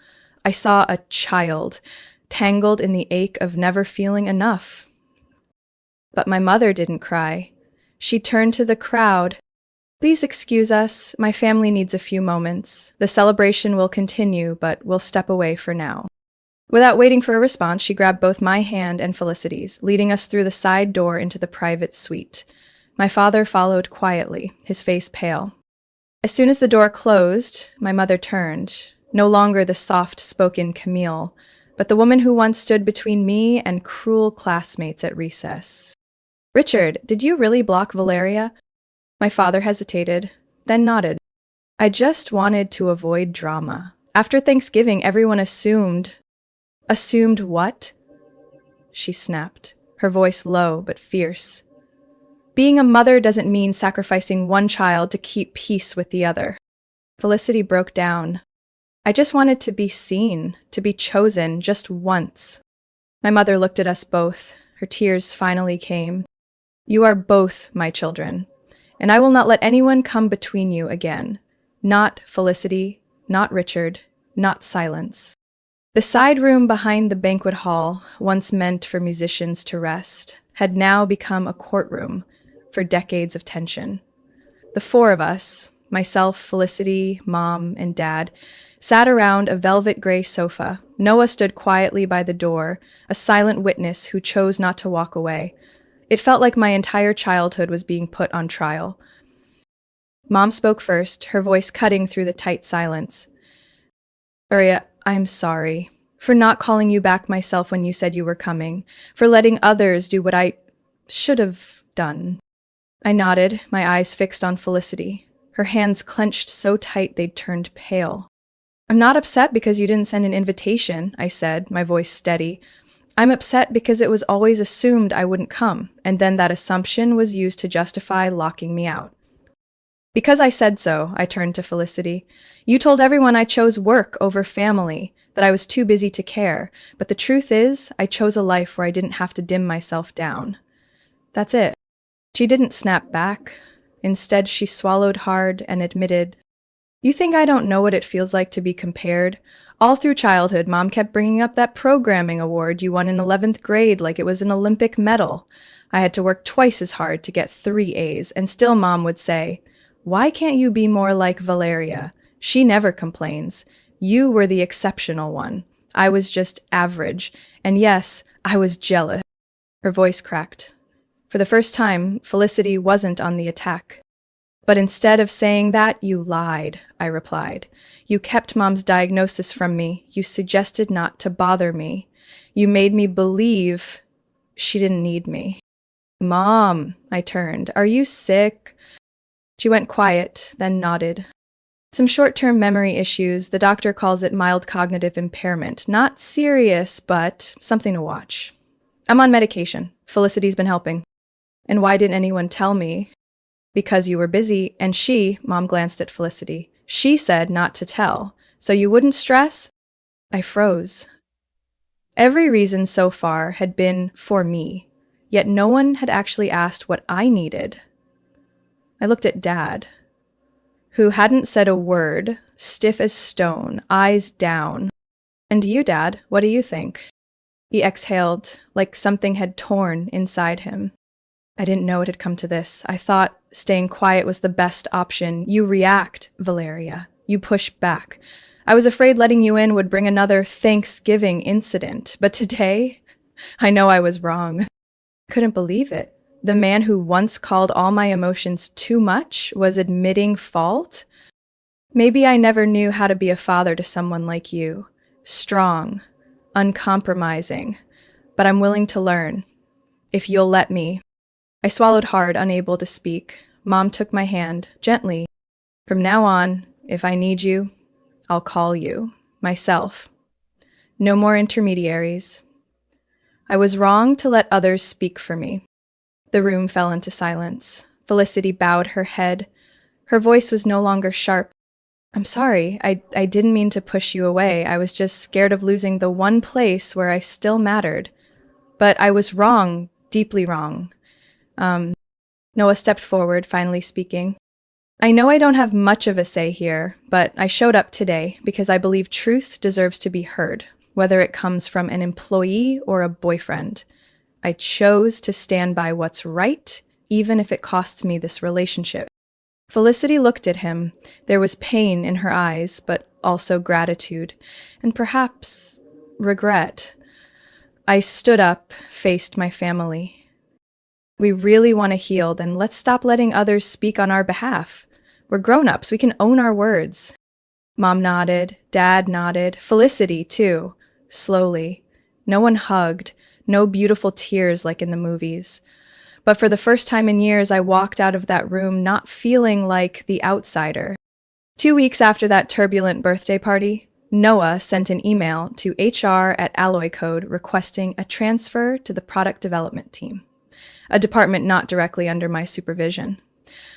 I saw a child, tangled in the ache of never feeling enough. But my mother didn't cry. She turned to the crowd. Please excuse us. My family needs a few moments. The celebration will continue, but we'll step away for now. Without waiting for a response, she grabbed both my hand and Felicity's, leading us through the side door into the private suite. My father followed quietly, his face pale. As soon as the door closed, my mother turned, no longer the soft-spoken Camille, but the woman who once stood between me and cruel classmates at recess. Richard, did you really block Valeria? My father hesitated, then nodded. I just wanted to avoid drama. After Thanksgiving, everyone assumed. Assumed what? She snapped, her voice low but fierce. Being a mother doesn't mean sacrificing one child to keep peace with the other. Felicity broke down. I just wanted to be seen, to be chosen just once. My mother looked at us both. Her tears finally came. You are both my children, and I will not let anyone come between you again. Not Felicity, not Richard, not silence. The side room behind the banquet hall, once meant for musicians to rest, had now become a courtroom for decades of tension. The four of us, myself, Felicity, Mom, and Dad, sat around a velvet gray sofa. Noah stood quietly by the door, a silent witness who chose not to walk away. It felt like my entire childhood was being put on trial. Mom spoke first, her voice cutting through the tight silence. Uriah, I'm sorry for not calling you back myself when you said you were coming, for letting others do what I should have done. I nodded, my eyes fixed on Felicity. Her hands clenched so tight they'd turned pale. I'm not upset because you didn't send an invitation, I said, my voice steady. I'm upset because it was always assumed I wouldn't come, and then that assumption was used to justify locking me out. Because I said so, I turned to Felicity. You told everyone I chose work over family, that I was too busy to care, but the truth is, I chose a life where I didn't have to dim myself down. That's it. She didn't snap back. Instead, she swallowed hard and admitted, You think I don't know what it feels like to be compared? All through childhood, Mom kept bringing up that programming award you won in 11th grade like it was an Olympic medal. I had to work twice as hard to get 3 A's, and still Mom would say, Why can't you be more like Valeria? She never complains. You were the exceptional one. I was just average. And yes, I was jealous. Her voice cracked. For the first time, Felicity wasn't on the attack. But instead of saying that, you lied, I replied. You kept Mom's diagnosis from me. You suggested not to bother me. You made me believe she didn't need me. Mom, I turned. Are you sick? She went quiet, then nodded. Some short-term memory issues. The doctor calls it mild cognitive impairment. Not serious, but something to watch. I'm on medication. Felicity's been helping. And why didn't anyone tell me? Because you were busy, and Mom glanced at Felicity, she said not to tell. So you wouldn't stress? I froze. Every reason so far had been for me, yet no one had actually asked what I needed. I looked at Dad, who hadn't said a word, stiff as stone, eyes down. And you, Dad, what do you think? He exhaled, like something had torn inside him. I didn't know it had come to this. I thought staying quiet was the best option. You react, Valeria. You push back. I was afraid letting you in would bring another Thanksgiving incident. But today, I know I was wrong. Couldn't believe it. The man who once called all my emotions too much was admitting fault. Maybe I never knew how to be a father to someone like you. Strong, uncompromising. But I'm willing to learn. If you'll let me. I swallowed hard, unable to speak. Mom took my hand, gently. From now on, if I need you, I'll call you. Myself. No more intermediaries. I was wrong to let others speak for me. The room fell into silence. Felicity bowed her head. Her voice was no longer sharp. I'm sorry. I didn't mean to push you away. I was just scared of losing the one place where I still mattered. But I was wrong, deeply wrong. Noah stepped forward, finally speaking. I know I don't have much of a say here, but I showed up today because I believe truth deserves to be heard, whether it comes from an employee or a boyfriend. I chose to stand by what's right, even if it costs me this relationship. Felicity looked at him. There was pain in her eyes, but also gratitude, and perhaps regret. I stood up, faced my family. We really want to heal, then let's stop letting others speak on our behalf. We're grown-ups, we can own our words. Mom nodded, Dad nodded, Felicity too, slowly. No one hugged, no beautiful tears like in the movies. But for the first time in years, I walked out of that room not feeling like the outsider. 2 weeks after that turbulent birthday party, Noah sent an email to HR at Alloy Code requesting a transfer to the product development team, a department not directly under my supervision.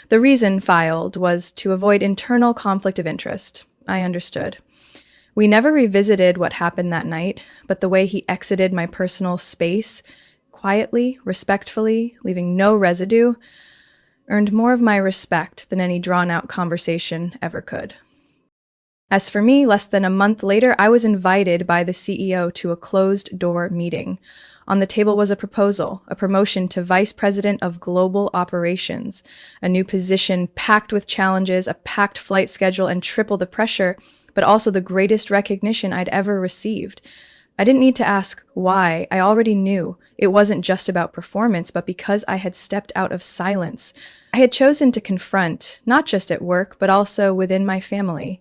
The reason filed was to avoid internal conflict of interest. I understood. We never revisited what happened that night, but the way he exited my personal space, quietly, respectfully, leaving no residue, earned more of my respect than any drawn-out conversation ever could. As for me, less than a month later, I was invited by the CEO to a closed-door meeting. On the table was a proposal, a promotion to Vice President of Global Operations, a new position packed with challenges, a packed flight schedule, and triple the pressure, but also the greatest recognition I'd ever received. I didn't need to ask why. I already knew. It wasn't just about performance, but because I had stepped out of silence. I had chosen to confront, not just at work, but also within my family.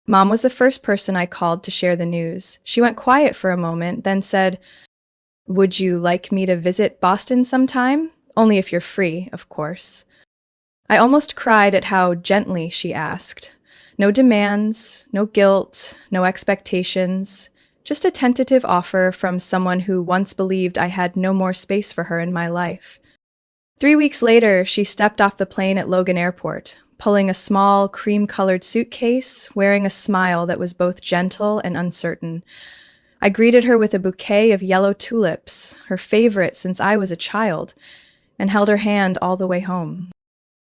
Mom was the first person I called to share the news. She went quiet for a moment, then said, Would you like me to visit Boston sometime? Only if you're free, of course. I almost cried at how gently she asked. No demands, no guilt, no expectations, just a tentative offer from someone who once believed I had no more space for her in my life. 3 weeks later, she stepped off the plane at Logan Airport, pulling a small, cream-colored suitcase, wearing a smile that was both gentle and uncertain. I greeted her with a bouquet of yellow tulips, her favorite since I was a child, and held her hand all the way home.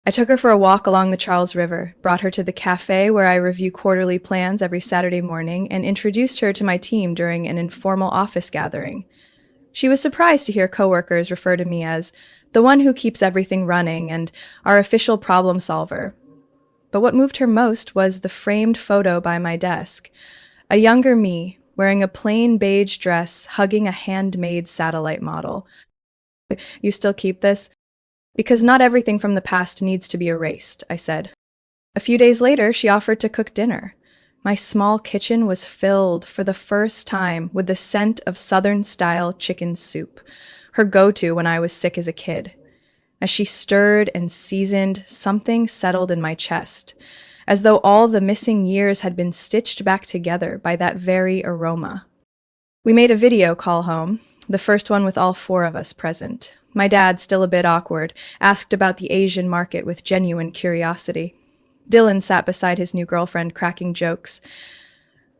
I took her for a walk along the Charles River, brought her to the cafe where I review quarterly plans every Saturday morning, and introduced her to my team during an informal office gathering. She was surprised to hear coworkers refer to me as the one who keeps everything running and our official problem solver. But what moved her most was the framed photo by my desk. A younger me, wearing a plain beige dress, hugging a handmade satellite model. "You still keep this?" "Because not everything from the past needs to be erased," I said. A few days later, she offered to cook dinner. My small kitchen was filled, for the first time, with the scent of Southern-style chicken soup, her go-to when I was sick as a kid. As she stirred and seasoned, something settled in my chest, as though all the missing years had been stitched back together by that very aroma. We made a video call home, the first one with all four of us present. My dad, still a bit awkward, asked about the Asian market with genuine curiosity. Dylan sat beside his new girlfriend, cracking jokes.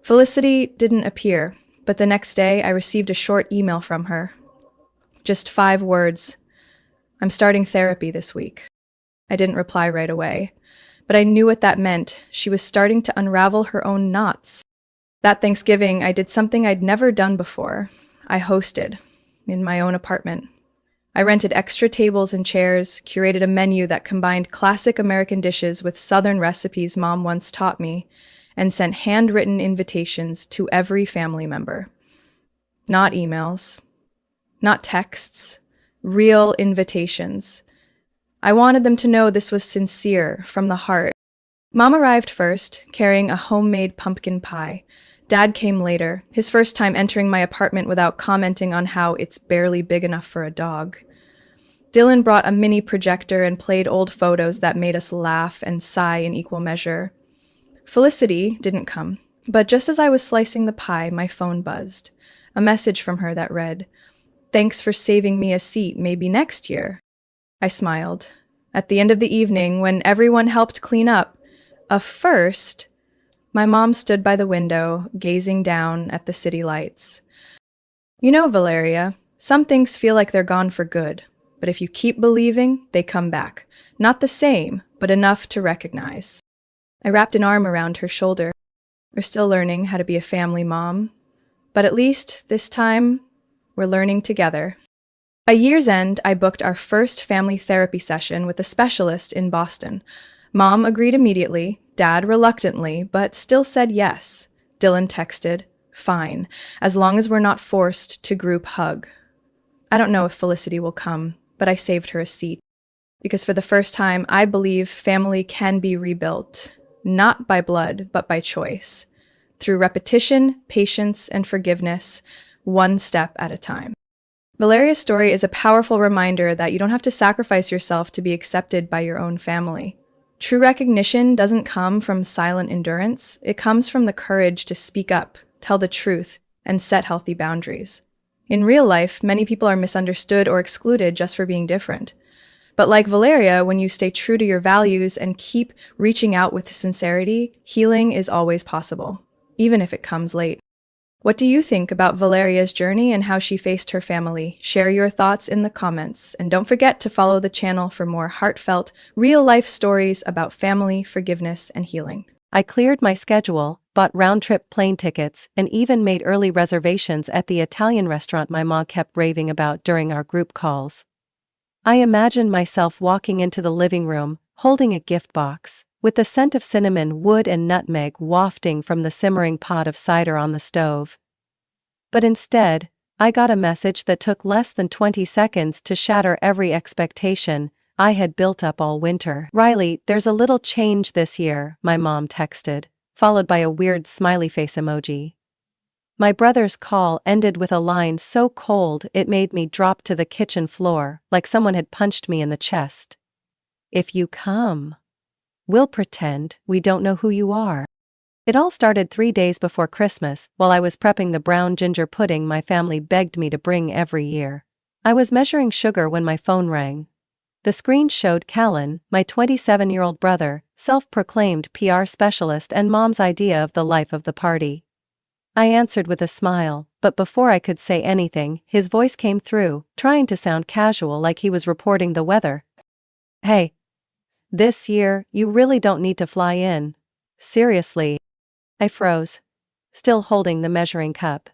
Felicity didn't appear, but the next day I received a short email from her. Just 5 words. "I'm starting therapy this week." I didn't reply right away, but I knew what that meant. She was starting to unravel her own knots. That Thanksgiving, I did something I'd never done before. I hosted, in my own apartment. I rented extra tables and chairs, curated a menu that combined classic American dishes with Southern recipes Mom once taught me, and sent handwritten invitations to every family member. Not emails, not texts, real invitations. I wanted them to know this was sincere, from the heart. Mom arrived first, carrying a homemade pumpkin pie. Dad came later, his first time entering my apartment without commenting on how it's barely big enough for a dog. Dylan brought a mini projector and played old photos that made us laugh and sigh in equal measure. Felicity didn't come, but just as I was slicing the pie, my phone buzzed. A message from her that read, "Thanks for saving me a seat, maybe next year." I smiled. At the end of the evening, when everyone helped clean up, a first, my mom stood by the window, gazing down at the city lights. "You know, Valeria, some things feel like they're gone for good, but if you keep believing, they come back. Not the same, but enough to recognize." I wrapped an arm around her shoulder. We're still learning how to be a family mom, but at least this time, we're learning together. By year's end, I booked our first family therapy session with a specialist in Boston. Mom agreed immediately, Dad reluctantly, but still said yes. Dylan texted, "Fine, as long as we're not forced to group hug." I don't know if Felicity will come, but I saved her a seat. Because for the first time, I believe family can be rebuilt, not by blood, but by choice. Through repetition, patience, and forgiveness, one step at a time. Valeria's story is a powerful reminder that you don't have to sacrifice yourself to be accepted by your own family. True recognition doesn't come from silent endurance. It comes from the courage to speak up, tell the truth, and set healthy boundaries. In real life, many people are misunderstood or excluded just for being different. But like Valeria, when you stay true to your values and keep reaching out with sincerity, healing is always possible, even if it comes late. What do you think about Valeria's journey and how she faced her family? Share your thoughts in the comments, and don't forget to follow the channel for more heartfelt, real-life stories about family, forgiveness, and healing. I cleared my schedule, bought round-trip plane tickets, and even made early reservations at the Italian restaurant my mom kept raving about during our group calls. I imagined myself walking into the living room, holding a gift box, with the scent of cinnamon, wood, and nutmeg wafting from the simmering pot of cider on the stove. But instead, I got a message that took less than 20 seconds to shatter every expectation I had built up all winter. "Riley, there's a little change this year," my mom texted, followed by a weird smiley face emoji. My brother's call ended with a line so cold it made me drop to the kitchen floor, like someone had punched me in the chest. "If you come, we'll pretend we don't know who you are." It all started 3 days before Christmas, while I was prepping the brown ginger pudding my family begged me to bring every year. I was measuring sugar when my phone rang. The screen showed Callan, my 27-year-old brother, self-proclaimed PR specialist, and Mom's idea of the life of the party. I answered with a smile, but before I could say anything, his voice came through, trying to sound casual like he was reporting the weather. "Hey. This year, you really don't need to fly in. Seriously." I froze, still holding the measuring cup.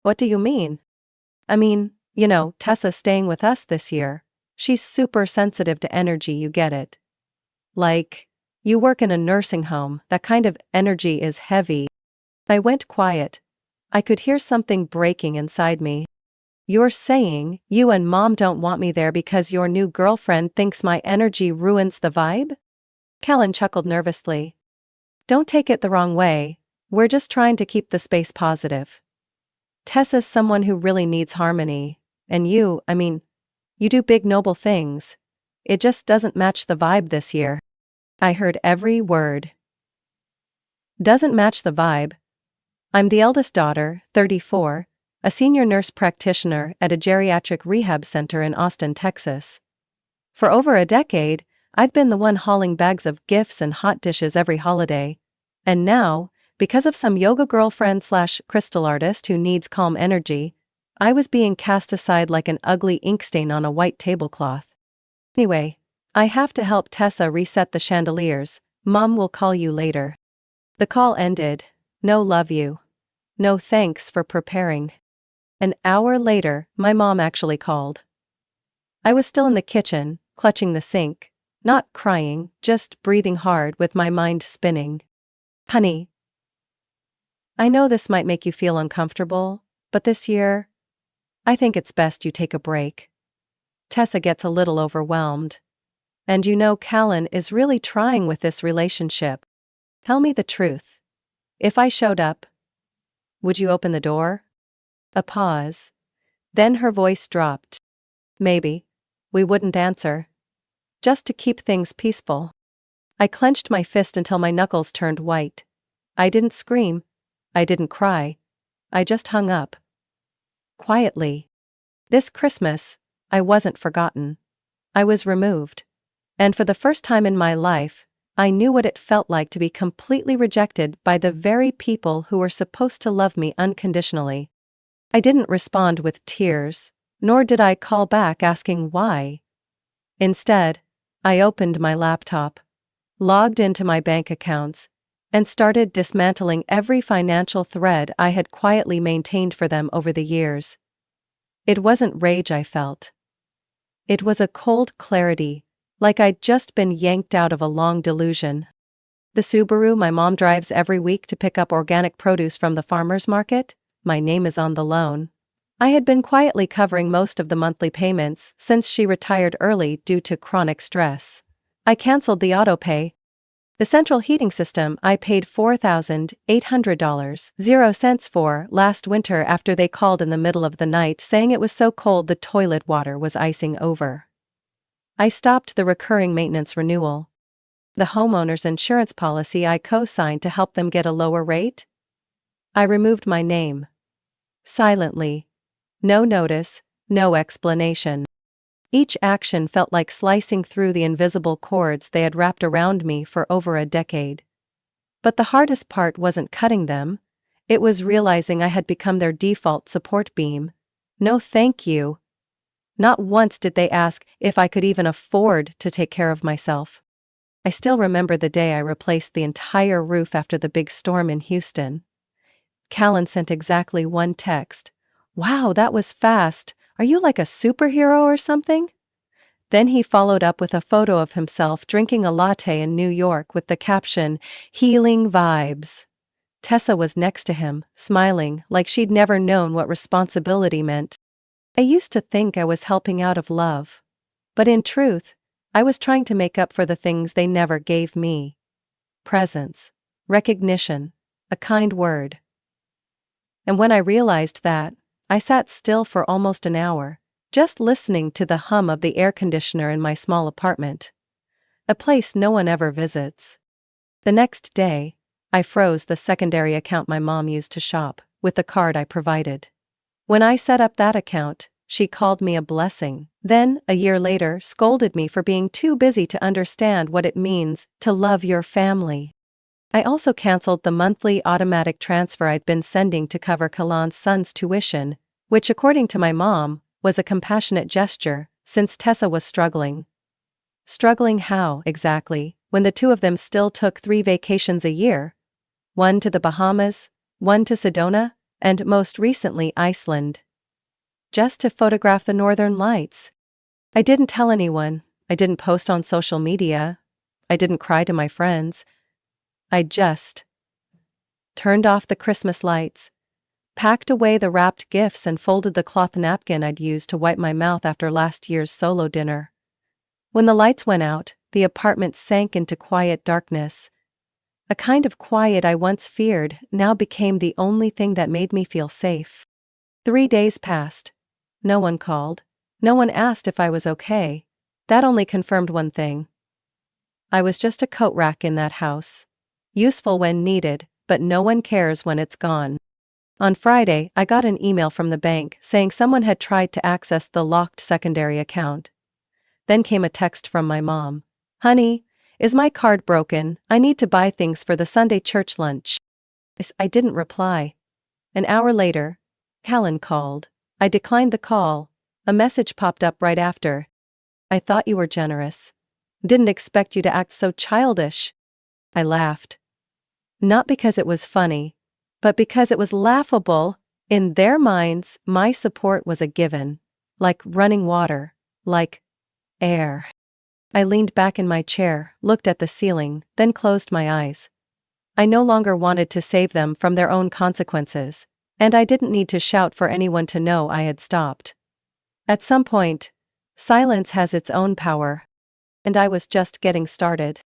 "What do you mean?" "I mean, Tessa's staying with us this year. She's super sensitive to energy, you get it. Like, you work in a nursing home, that kind of energy is heavy." I went quiet. I could hear something breaking inside me. "You're saying you and Mom don't want me there because your new girlfriend thinks my energy ruins the vibe?" Callan chuckled nervously. "Don't take it the wrong way. We're just trying to keep the space positive. Tessa's someone who really needs harmony, and you do big noble things. It just doesn't match the vibe this year." I heard every word. Doesn't match the vibe. I'm the eldest daughter, 34, a senior nurse practitioner at a geriatric rehab center in Austin, Texas. For over a decade, I've been the one hauling bags of gifts and hot dishes every holiday. And now, because of some yoga girlfriend/crystal artist who needs calm energy, I was being cast aside like an ugly ink stain on a white tablecloth. Anyway, I have to help Tessa reset the chandeliers. Mom will call you later. The call ended. No love you. No thanks for preparing. An hour later, my mom actually called. I was still in the kitchen, clutching the sink, not crying, just breathing hard with my mind spinning. "Honey, I know this might make you feel uncomfortable, but this year, I think it's best you take a break. Tessa gets a little overwhelmed. And Callan is really trying with this relationship. Tell me the truth. If I showed up, would you open the door?" A pause. Then her voice dropped. "Maybe. We wouldn't answer. Just to keep things peaceful." I clenched my fist until my knuckles turned white. I didn't scream. I didn't cry. I just hung up. Quietly. This Christmas, I wasn't forgotten. I was removed. And for the first time in my life, I knew what it felt like to be completely rejected by the very people who were supposed to love me unconditionally. I didn't respond with tears, nor did I call back asking why. Instead, I opened my laptop, logged into my bank accounts, and started dismantling every financial thread I had quietly maintained for them over the years. It wasn't rage I felt. It was a cold clarity, like I'd just been yanked out of a long delusion. The Subaru my mom drives every week to pick up organic produce from the farmer's market, my name is on the loan. I had been quietly covering most of the monthly payments since she retired early due to chronic stress. I canceled the autopay. The central heating system I paid $4,800.00 for last winter after they called in the middle of the night saying it was so cold the toilet water was icing over. I stopped the recurring maintenance renewal. The homeowner's insurance policy I co-signed to help them get a lower rate. I removed my name. Silently. No notice, no explanation. Each action felt like slicing through the invisible cords they had wrapped around me for over a decade. But the hardest part wasn't cutting them, it was realizing I had become their default support beam. No thank you. Not once did they ask if I could even afford to take care of myself. I still remember the day I replaced the entire roof after the big storm in Houston. Callan sent exactly one text. "Wow, that was fast. Are you like a superhero or something?" Then he followed up with a photo of himself drinking a latte in New York with the caption, "Healing vibes." Tessa was next to him, smiling like she'd never known what responsibility meant. I used to think I was helping out of love. But in truth, I was trying to make up for the things they never gave me. Presence, recognition, a kind word. And when I realized that, I sat still for almost an hour, just listening to the hum of the air conditioner in my small apartment. A place no one ever visits. The next day, I froze the secondary account my mom used to shop, with the card I provided. When I set up that account, she called me a blessing. Then, a year later, scolded me for being too busy to understand what it means to love your family. I also canceled the monthly automatic transfer I'd been sending to cover Kalan's son's tuition, which according to my mom, was a compassionate gesture, since Tessa was struggling. Struggling how, exactly, when the two of them still took 3 vacations a year? One to the Bahamas, one to Sedona, and most recently Iceland. Just to photograph the northern lights. I didn't tell anyone, I didn't post on social media, I didn't cry to my friends. I just turned off the Christmas lights, packed away the wrapped gifts and folded the cloth napkin I'd used to wipe my mouth after last year's solo dinner. When the lights went out, the apartment sank into quiet darkness. A kind of quiet I once feared now became the only thing that made me feel safe. 3 days passed. No one called. No one asked if I was okay. That only confirmed one thing. I was just a coat rack in that house. Useful when needed, but no one cares when it's gone. On Friday, I got an email from the bank saying someone had tried to access the locked secondary account. Then came a text from my mom. "Honey, is my card broken? I need to buy things for the Sunday church lunch." I didn't reply. An hour later, Callan called. I declined the call. A message popped up right after. "I thought you were generous. Didn't expect you to act so childish." I laughed. Not because it was funny, but because it was laughable. In their minds, my support was a given. Like running water. Like air. I leaned back in my chair, looked at the ceiling, then closed my eyes. I no longer wanted to save them from their own consequences, and I didn't need to shout for anyone to know I had stopped. At some point, silence has its own power. And I was just getting started.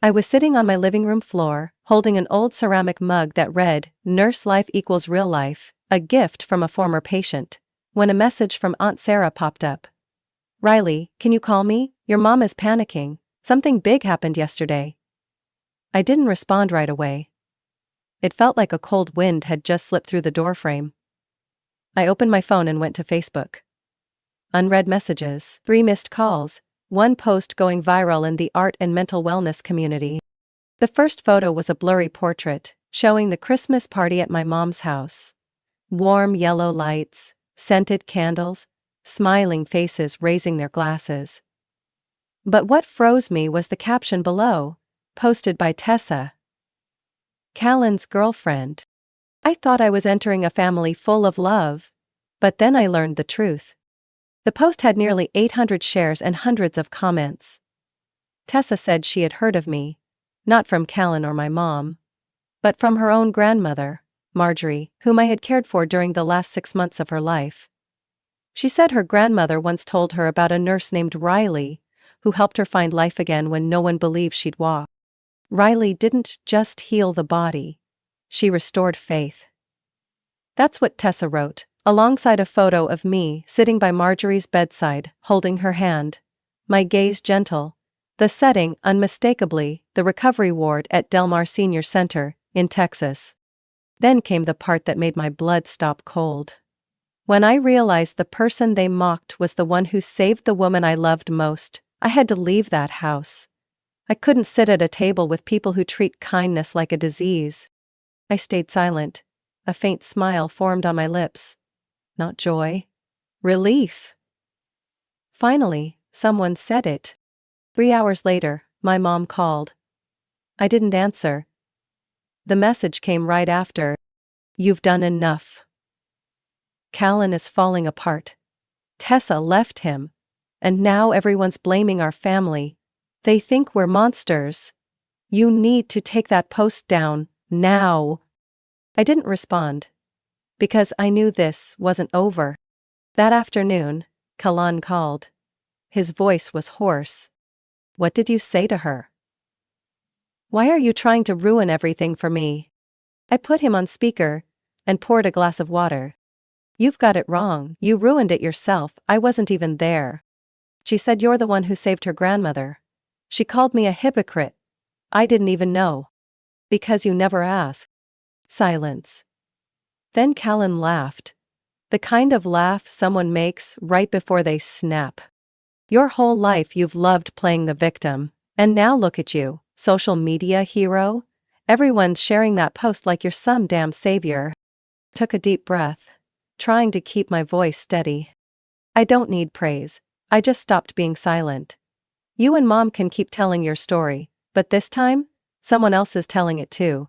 I was sitting on my living room floor, holding an old ceramic mug that read, "Nurse life equals real life, a gift from a former patient," when a message from Aunt Sarah popped up. "Riley, can you call me? Your mom is panicking. Something big happened yesterday." I didn't respond right away. It felt like a cold wind had just slipped through the doorframe. I opened my phone and went to Facebook. Unread messages, 3 missed calls, 1 post going viral in the art and mental wellness community. The first photo was a blurry portrait, showing the Christmas party at my mom's house. Warm yellow lights, scented candles, smiling faces raising their glasses. But what froze me was the caption below, posted by Tessa, Callan's girlfriend. I thought I was entering a family full of love, but then I learned the truth. The post had nearly 800 shares and hundreds of comments. Tessa said she had heard of me, not from Callan or my mom, but from her own grandmother, Marjorie, whom I had cared for during the last 6 months of her life. She said her grandmother once told her about a nurse named Riley, who helped her find life again when no one believed she'd walk. Riley didn't just heal the body, she restored faith. That's what Tessa wrote, alongside a photo of me sitting by Marjorie's bedside, holding her hand. My gaze gentle. The setting, unmistakably, the recovery ward at Del Mar Senior Center, in Texas. Then came the part that made my blood stop cold. When I realized the person they mocked was the one who saved the woman I loved most, I had to leave that house. I couldn't sit at a table with people who treat kindness like a disease. I stayed silent. A faint smile formed on my lips. Not joy. Relief. Finally, someone said it. 3 hours later, my mom called. I didn't answer. The message came right after. "You've done enough. Callan is falling apart. Tessa left him. And now everyone's blaming our family. They think we're monsters. You need to take that post down, now." I didn't respond. Because I knew this wasn't over. That afternoon, Callan called. His voice was hoarse. "What did you say to her? Why are you trying to ruin everything for me?" I put him on speaker and poured a glass of water. "You've got it wrong. You ruined it yourself. I wasn't even there. She said you're the one who saved her grandmother. She called me a hypocrite. I didn't even know. Because you never asked." Silence. Then Callan laughed. The kind of laugh someone makes right before they snap. Your whole life you've loved playing the victim, and now look at you, social media hero. Everyone's sharing that post like you're some damn savior. Took a deep breath, trying to keep my voice steady. I don't need praise, I just stopped being silent. You and Mom can keep telling your story, but this time, someone else is telling it too.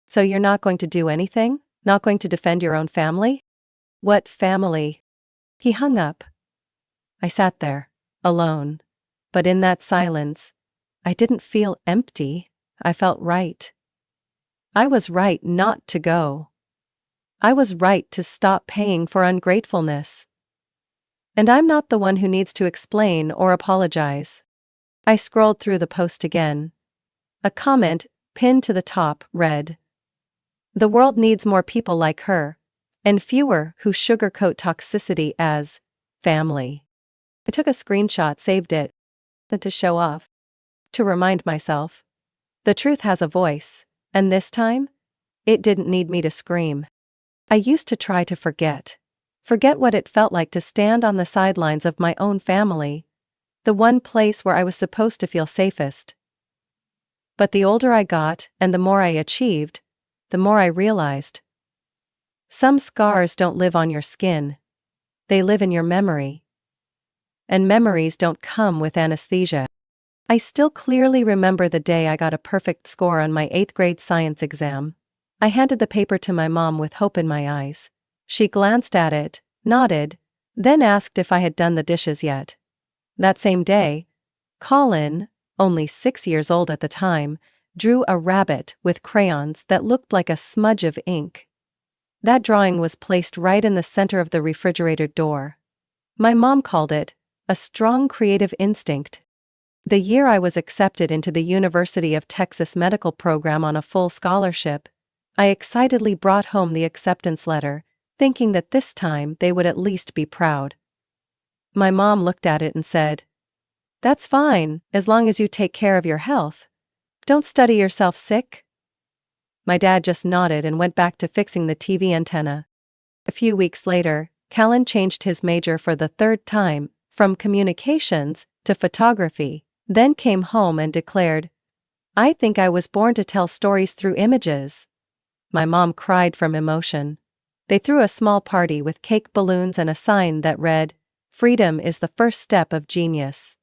So you're not going to do anything? Not going to defend your own family? What family? He hung up. I sat there, alone. But in that silence, I didn't feel empty, I felt right. I was right not to go. I was right to stop paying for ungratefulness. And I'm not the one who needs to explain or apologize. I scrolled through the post again. A comment, pinned to the top, read, "The world needs more people like her, and fewer who sugarcoat toxicity as family." I took a screenshot, saved it, to show off. To remind myself, the truth has a voice, and this time, it didn't need me to scream. I used to try to forget what it felt like to stand on the sidelines of my own family, the one place where I was supposed to feel safest. But the older I got and the more I achieved, the more I realized. Some scars don't live on your skin. They live in your memory. And memories don't come with anesthesia. I still clearly remember the day I got a perfect score on my 8th grade science exam. I handed the paper to my mom with hope in my eyes. She glanced at it, nodded, then asked if I had done the dishes yet. That same day, Colin, only 6 years old at the time, drew a rabbit with crayons that looked like a smudge of ink. That drawing was placed right in the center of the refrigerator door. My mom called it a strong creative instinct. The year I was accepted into the University of Texas medical program on a full scholarship, I excitedly brought home the acceptance letter, thinking that this time they would at least be proud. My mom looked at it and said, "That's fine, as long as you take care of your health. Don't study yourself sick." My dad just nodded and went back to fixing the TV antenna. A few weeks later, Callan changed his major for the 3rd time, from communications to photography, then came home and declared, "I think I was born to tell stories through images." My mom cried from emotion. They threw a small party with cake, balloons, and a sign that read, "Freedom is the first step of genius."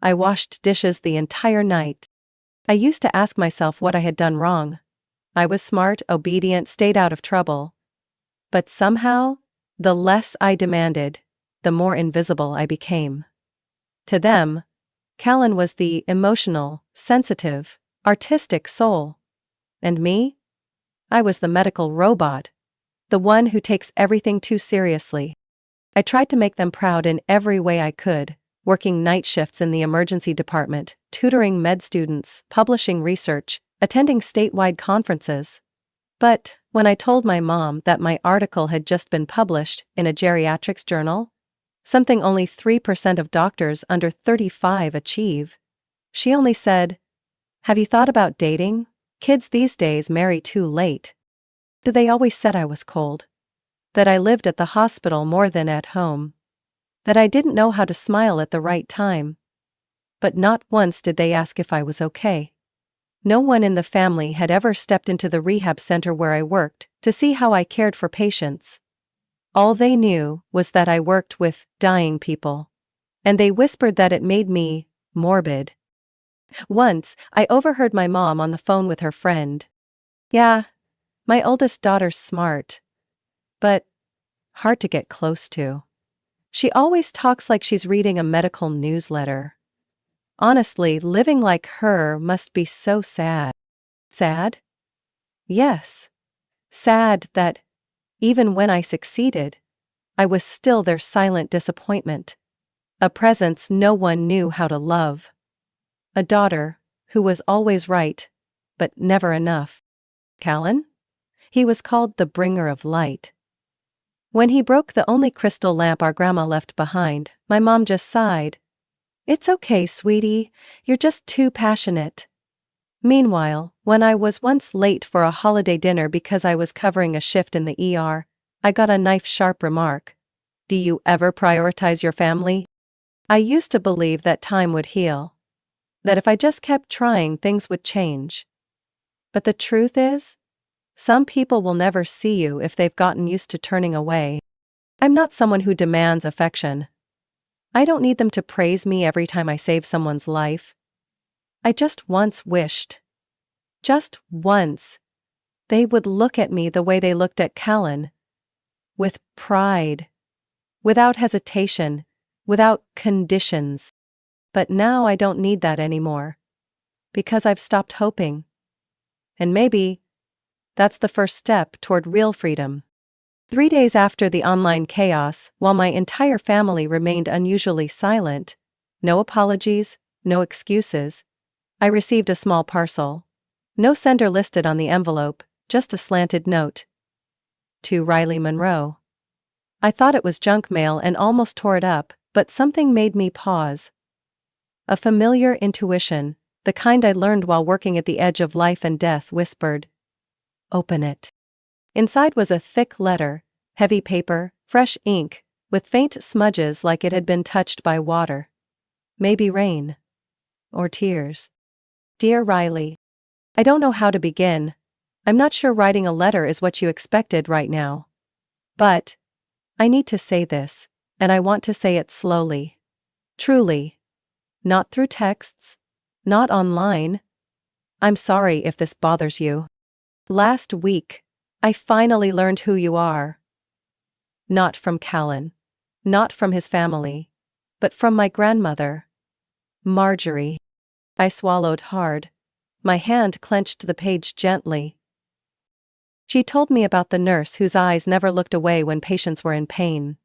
I washed dishes the entire night. I used to ask myself what I had done wrong. I was smart, obedient, stayed out of trouble. But somehow, the less I demanded, the more invisible I became. To them, Callan was the emotional, sensitive, artistic soul. And me? I was the medical robot, the one who takes everything too seriously. I tried to make them proud in every way I could, working night shifts in the emergency department, tutoring med students, publishing research, attending statewide conferences. But when I told my mom that my article had just been published in a geriatrics journal, something only 3% of doctors under 35 achieve, she only said, "Have you thought about dating? Kids these days marry too late." They always said I was cold, that I lived at the hospital more than at home, that I didn't know how to smile at the right time. But not once did they ask if I was okay. No one in the family had ever stepped into the rehab center where I worked to see how I cared for patients. All they knew was that I worked with dying people, and they whispered that it made me morbid. Once, I overheard my mom on the phone with her friend. "Yeah, my oldest daughter's smart, but hard to get close to. She always talks like she's reading a medical newsletter. Honestly, living like her must be so sad." Sad? Yes. Sad that, even when I succeeded, I was still their silent disappointment. A presence no one knew how to love. A daughter who was always right, but never enough. Callan? He was called the bringer of light. When he broke the only crystal lamp our grandma left behind, my mom just sighed. "It's okay, sweetie, you're just too passionate." Meanwhile, when I was once late for a holiday dinner because I was covering a shift in the ER, I got a knife-sharp remark. Do you ever prioritize your family? I used to believe that time would heal. That if I just kept trying, things would change. But the truth is, some people will never see you if they've gotten used to turning away. I'm not someone who demands affection. I don't need them to praise me every time I save someone's life. I just once wished, just once, they would look at me the way they looked at Callan. With pride. Without hesitation. Without conditions. But now I don't need that anymore. Because I've stopped hoping. And maybe that's the first step toward real freedom. 3 days after the online chaos, while my entire family remained unusually silent, no apologies, no excuses, I received a small parcel. No sender listed on the envelope, just a slanted note. To Riley Monroe. I thought it was junk mail and almost tore it up, but something made me pause. A familiar intuition, the kind I learned while working at the edge of life and death, whispered, "Open it." Inside was a thick letter, heavy paper, fresh ink, with faint smudges like it had been touched by water. Maybe rain. Or tears. Dear Riley, I don't know how to begin. I'm not sure writing a letter is what you expected right now. But I need to say this, and I want to say it slowly. Truly. Not through texts. Not online. I'm sorry if this bothers you. Last week, I finally learned who you are. Not from Callan. Not from his family. But from my grandmother. Marjorie. I swallowed hard. My hand clenched the page gently. She told me about the nurse whose eyes never looked away when patients were in pain.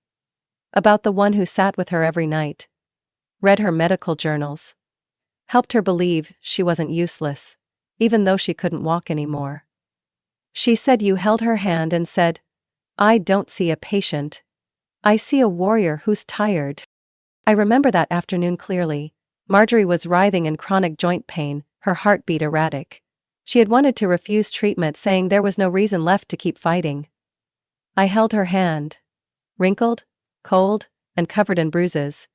About the one who sat with her every night. Read her medical journals. Helped her believe she wasn't useless, even though she couldn't walk anymore. She said you held her hand and said, "I don't see a patient. I see a warrior who's tired." I remember that afternoon clearly. Marjorie was writhing in chronic joint pain, her heartbeat erratic. She had wanted to refuse treatment, saying there was no reason left to keep fighting. I held her hand, wrinkled, cold, and covered in bruises,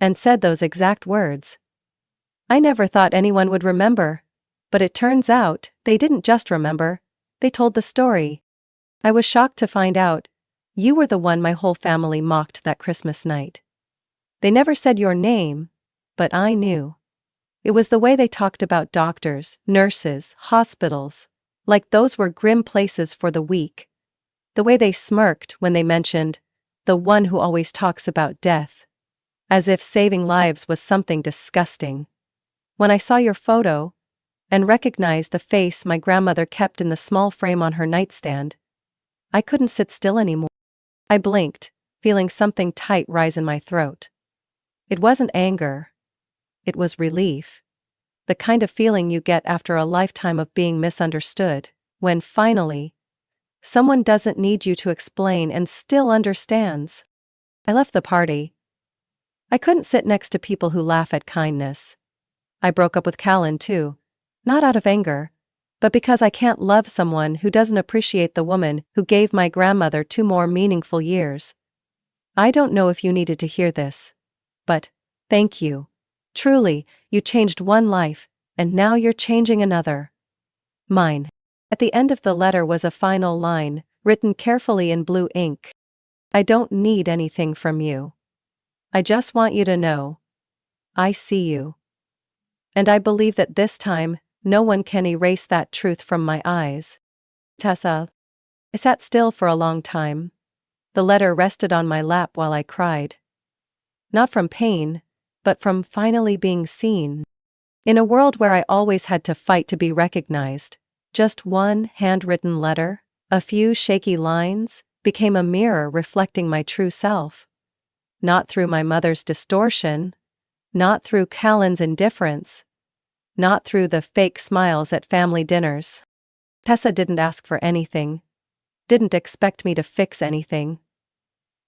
and said those exact words. I never thought anyone would remember, but it turns out they didn't just remember, they told the story. I was shocked to find out you were the one my whole family mocked that Christmas night. They never said your name, but I knew. It was the way they talked about doctors, nurses, hospitals, like those were grim places for the weak. The way they smirked when they mentioned the one who always talks about death, as if saving lives was something disgusting. When I saw your photo, and recognized the face my grandmother kept in the small frame on her nightstand, I couldn't sit still anymore. I blinked, feeling something tight rise in my throat. It wasn't anger. It was relief. The kind of feeling you get after a lifetime of being misunderstood, when finally, someone doesn't need you to explain and still understands. I left the party. I couldn't sit next to people who laugh at kindness. I broke up with Callan too, not out of anger, but because I can't love someone who doesn't appreciate the woman who gave my grandmother 2 more meaningful years. I don't know if you needed to hear this, but thank you. Truly, you changed one life, and now you're changing another. Mine. At the end of the letter was a final line, written carefully in blue ink. I don't need anything from you. I just want you to know. I see you. And I believe that this time, no one can erase that truth from my eyes. Tessa. I sat still for a long time. The letter rested on my lap while I cried. Not from pain, but from finally being seen. In a world where I always had to fight to be recognized, just one handwritten letter, a few shaky lines, became a mirror reflecting my true self. Not through my mother's distortion, not through Callan's indifference, not through the fake smiles at family dinners. Tessa didn't ask for anything, didn't expect me to fix anything.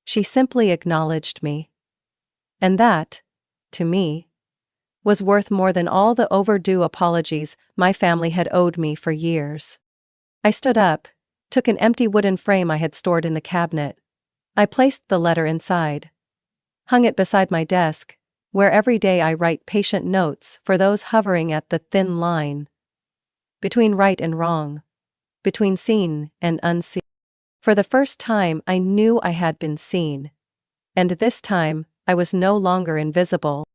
She simply acknowledged me. And that, to me, was worth more than all the overdue apologies my family had owed me for years. I stood up, took an empty wooden frame I had stored in the cabinet. I placed the letter inside. Hung it beside my desk, where every day I write patient notes for those hovering at the thin line between right and wrong, between seen and unseen. For the first time I knew I had been seen. And this time, I was no longer invisible.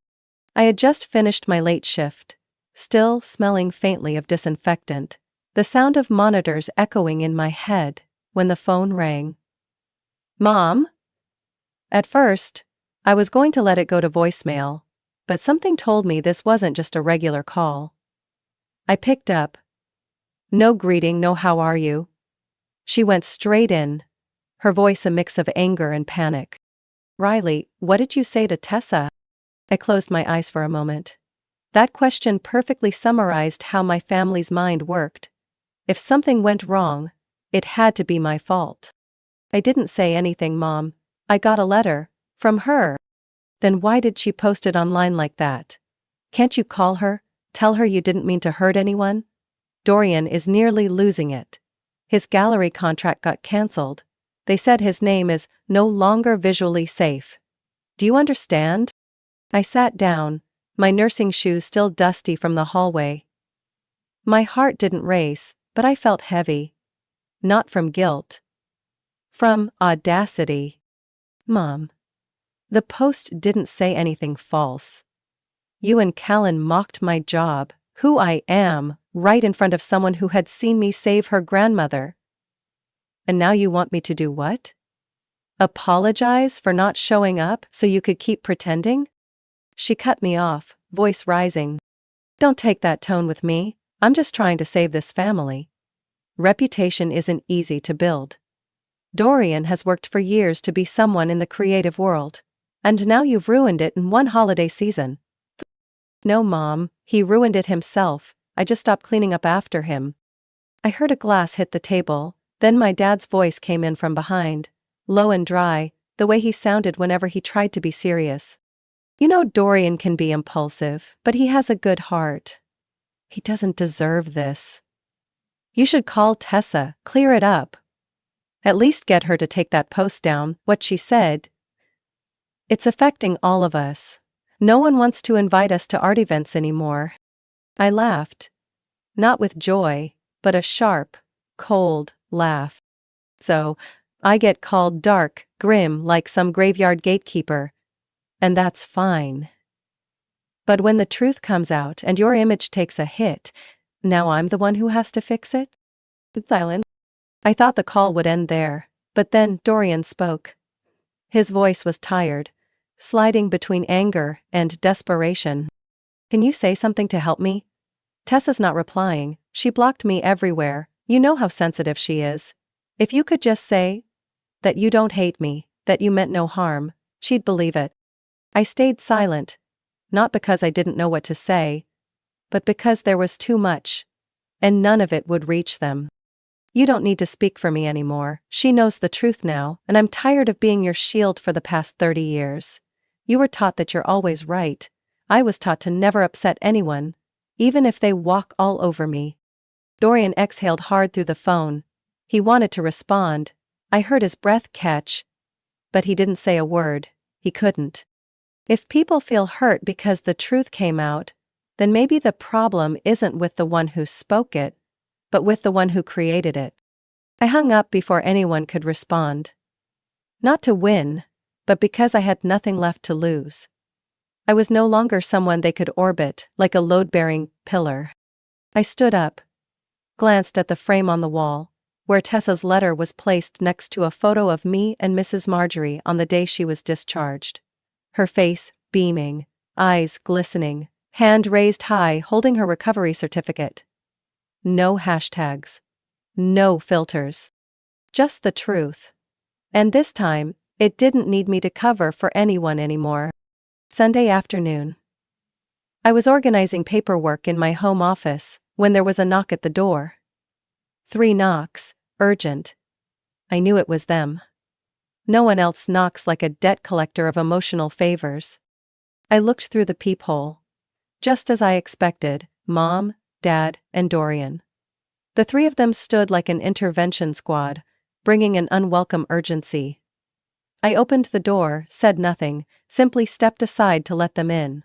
I had just finished my late shift, still smelling faintly of disinfectant, the sound of monitors echoing in my head, when the phone rang. Mom? At first, I was going to let it go to voicemail, but something told me this wasn't just a regular call. I picked up. No greeting, no how are you. She went straight in, her voice a mix of anger and panic. Riley, what did you say to Tessa? I closed my eyes for a moment. That question perfectly summarized how my family's mind worked. If something went wrong, it had to be my fault. I didn't say anything, Mom. I got a letter. From her. Then why did she post it online like that? Can't you call her, tell her you didn't mean to hurt anyone? Dorian is nearly losing it. His gallery contract got cancelled. They said his name is no longer visually safe. Do you understand? I sat down, my nursing shoes still dusty from the hallway. My heart didn't race, but I felt heavy. Not from guilt. From audacity. Mom. The post didn't say anything false. You and Callan mocked my job, who I am, right in front of someone who had seen me save her grandmother. And now you want me to do what? Apologize for not showing up so you could keep pretending? She cut me off, voice rising. Don't take that tone with me, I'm just trying to save this family. Reputation isn't easy to build. Dorian has worked for years to be someone in the creative world. And now you've ruined it in one holiday season. No, Mom, he ruined it himself, I just stopped cleaning up after him. I heard a glass hit the table, then my dad's voice came in from behind, low and dry, the way he sounded whenever he tried to be serious. You know Dorian can be impulsive, but he has a good heart. He doesn't deserve this. You should call Tessa, clear it up. At least get her to take that post down, what she said. It's affecting all of us. No one wants to invite us to art events anymore. I laughed. Not with joy, but a sharp, cold laugh. So, I get called dark, grim like some graveyard gatekeeper. And that's fine. But when the truth comes out and your image takes a hit, now I'm the one who has to fix it? Silence. I thought the call would end there, but then Dorian spoke. His voice was tired, sliding between anger and desperation. Can you say something to help me? Tessa's not replying, she blocked me everywhere, you know how sensitive she is. If you could just say that you don't hate me, that you meant no harm, she'd believe it. I stayed silent, not because I didn't know what to say, but because there was too much, and none of it would reach them. You don't need to speak for me anymore, she knows the truth now, and I'm tired of being your shield for the past 30 years. You were taught that you're always right. I was taught to never upset anyone, even if they walk all over me. Dorian exhaled hard through the phone. He wanted to respond. I heard his breath catch. But he didn't say a word. He couldn't. If people feel hurt because the truth came out, then maybe the problem isn't with the one who spoke it, but with the one who created it. I hung up before anyone could respond. Not to win, but because I had nothing left to lose. I was no longer someone they could orbit, like a load-bearing pillar. I stood up, glanced at the frame on the wall, where Tessa's letter was placed next to a photo of me and Mrs. Marjorie on the day she was discharged. Her face, beaming, eyes glistening, hand raised high holding her recovery certificate. No hashtags. No filters. Just the truth. And this time, it didn't need me to cover for anyone anymore. Sunday afternoon. I was organizing paperwork in my home office when there was a knock at the door. 3 knocks, urgent. I knew it was them. No one else knocks like a debt collector of emotional favors. I looked through the peephole. Just as I expected, Mom, Dad, and Dorian. The three of them stood like an intervention squad, bringing an unwelcome urgency. I opened the door, said nothing, simply stepped aside to let them in.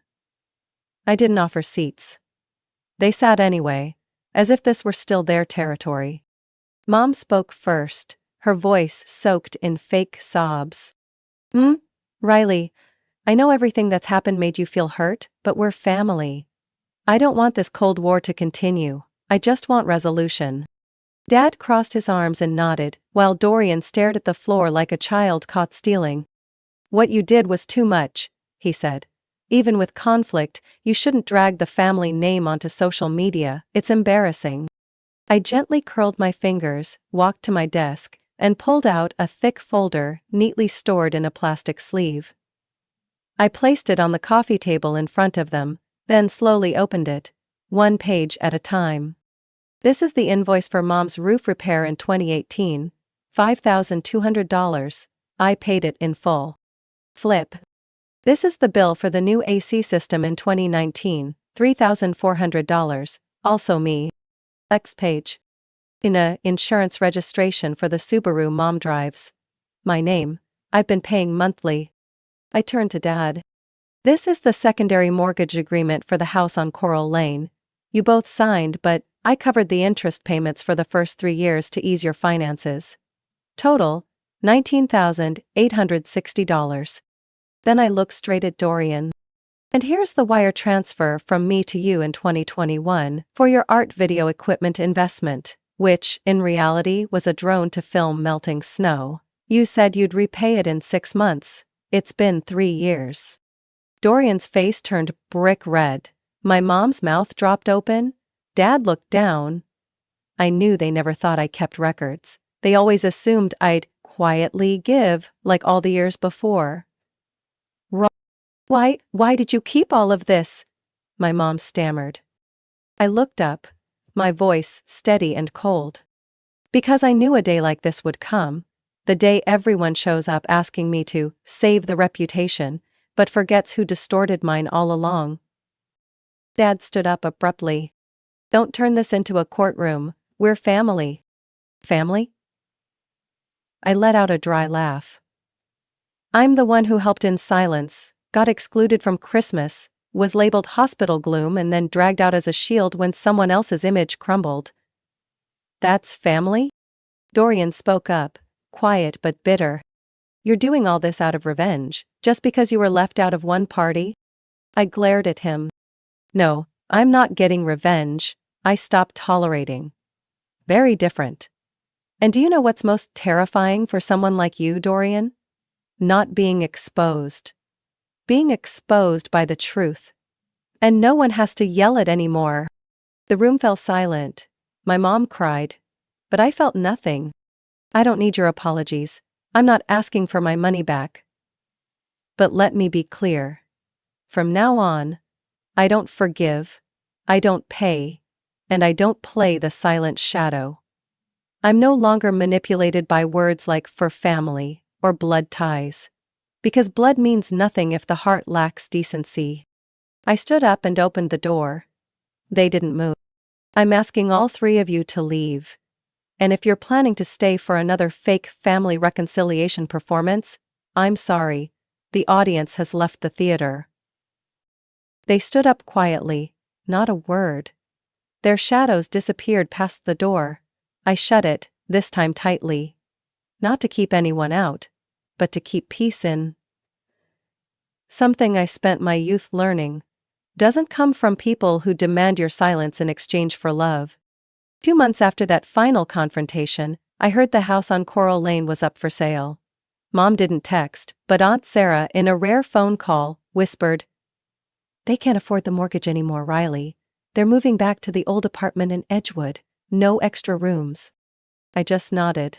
I didn't offer seats. They sat anyway, as if this were still their territory. Mom spoke first, her voice soaked in fake sobs. Riley, I know everything that's happened made you feel hurt, but we're family. I don't want this Cold War to continue, I just want resolution. Dad crossed his arms and nodded, while Dorian stared at the floor like a child caught stealing. What you did was too much, he said. Even with conflict, you shouldn't drag the family name onto social media, it's embarrassing. I gently curled my fingers, walked to my desk, and pulled out a thick folder neatly stored in a plastic sleeve. I placed it on the coffee table in front of them, then slowly opened it, one page at a time. This is the invoice for Mom's roof repair in 2018, $5,200. I paid it in full. Flip. This is the bill for the new AC system in 2019, $3,400, also me. Next page. Insurance registration for the Subaru Mom drives. My name. I've been paying monthly. I turned to Dad. This is the secondary mortgage agreement for the house on Coral Lane. You both signed, but I covered the interest payments for the first 3 years to ease your finances. Total, $19,860. Then I looked straight at Dorian. And here's the wire transfer from me to you in 2021 for your art video equipment investment, which, in reality, was a drone to film melting snow. You said you'd repay it in 6 months. It's been 3 years. Dorian's face turned brick red. My mom's mouth dropped open. Dad looked down. I knew they never thought I kept records. They always assumed I'd quietly give, like all the years before. Why did you keep all of this? My mom stammered. I looked up, my voice steady and cold. Because I knew a day like this would come, the day everyone shows up asking me to save the reputation, but forgets who distorted mine all along. Dad stood up abruptly. Don't turn this into a courtroom, we're family. Family? I let out a dry laugh. I'm the one who helped in silence, got excluded from Christmas, was labeled hospital gloom and then dragged out as a shield when someone else's image crumbled. That's family? Dorian spoke up, quiet but bitter. You're doing all this out of revenge, just because you were left out of one party? I glared at him. No, I'm not getting revenge, I stopped tolerating. Very different. And do you know what's most terrifying for someone like you, Dorian? Not being exposed. Being exposed by the truth. And no one has to yell it anymore. The room fell silent. My mom cried. But I felt nothing. I don't need your apologies. I'm not asking for my money back. But let me be clear. From now on, I don't forgive, I don't pay, and I don't play the silent shadow. I'm no longer manipulated by words like for family or blood ties. Because blood means nothing if the heart lacks decency. I stood up and opened the door. They didn't move. I'm asking all 3 of you to leave. And if you're planning to stay for another fake family reconciliation performance, I'm sorry, the audience has left the theater. They stood up quietly, not a word. Their shadows disappeared past the door. I shut it, this time tightly. Not to keep anyone out, but to keep peace in. Something I spent my youth learning. Doesn't come from people who demand your silence in exchange for love. 2 months after that final confrontation, I heard the house on Coral Lane was up for sale. Mom didn't text, but Aunt Sarah, in a rare phone call, whispered, "They can't afford the mortgage anymore, Riley. They're moving back to the old apartment in Edgewood. No extra rooms." I just nodded.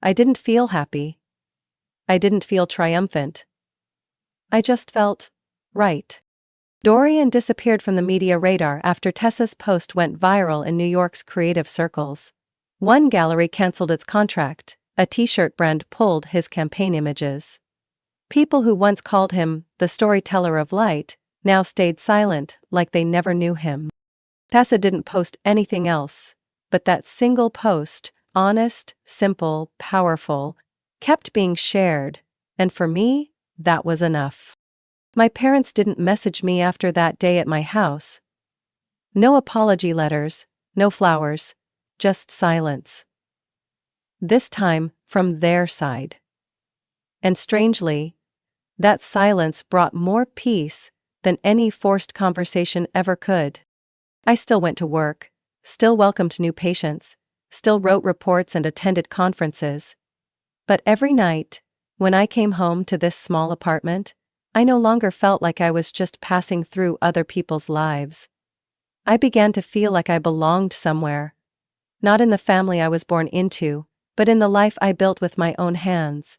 I didn't feel happy. I didn't feel triumphant. I just felt right. Dorian disappeared from the media radar after Tessa's post went viral in New York's creative circles. One gallery canceled its contract, a t-shirt brand pulled his campaign images. People who once called him the storyteller of light now stayed silent like they never knew him. Tessa didn't post anything else, but that single post, honest, simple, powerful, kept being shared, and for me, that was enough. My parents didn't message me after that day at my house. No apology letters, no flowers, just silence. This time, from their side. And strangely, that silence brought more peace than any forced conversation ever could. I still went to work, still welcomed new patients, still wrote reports and attended conferences. But every night, when I came home to this small apartment, I no longer felt like I was just passing through other people's lives. I began to feel like I belonged somewhere. Not in the family I was born into, but in the life I built with my own hands.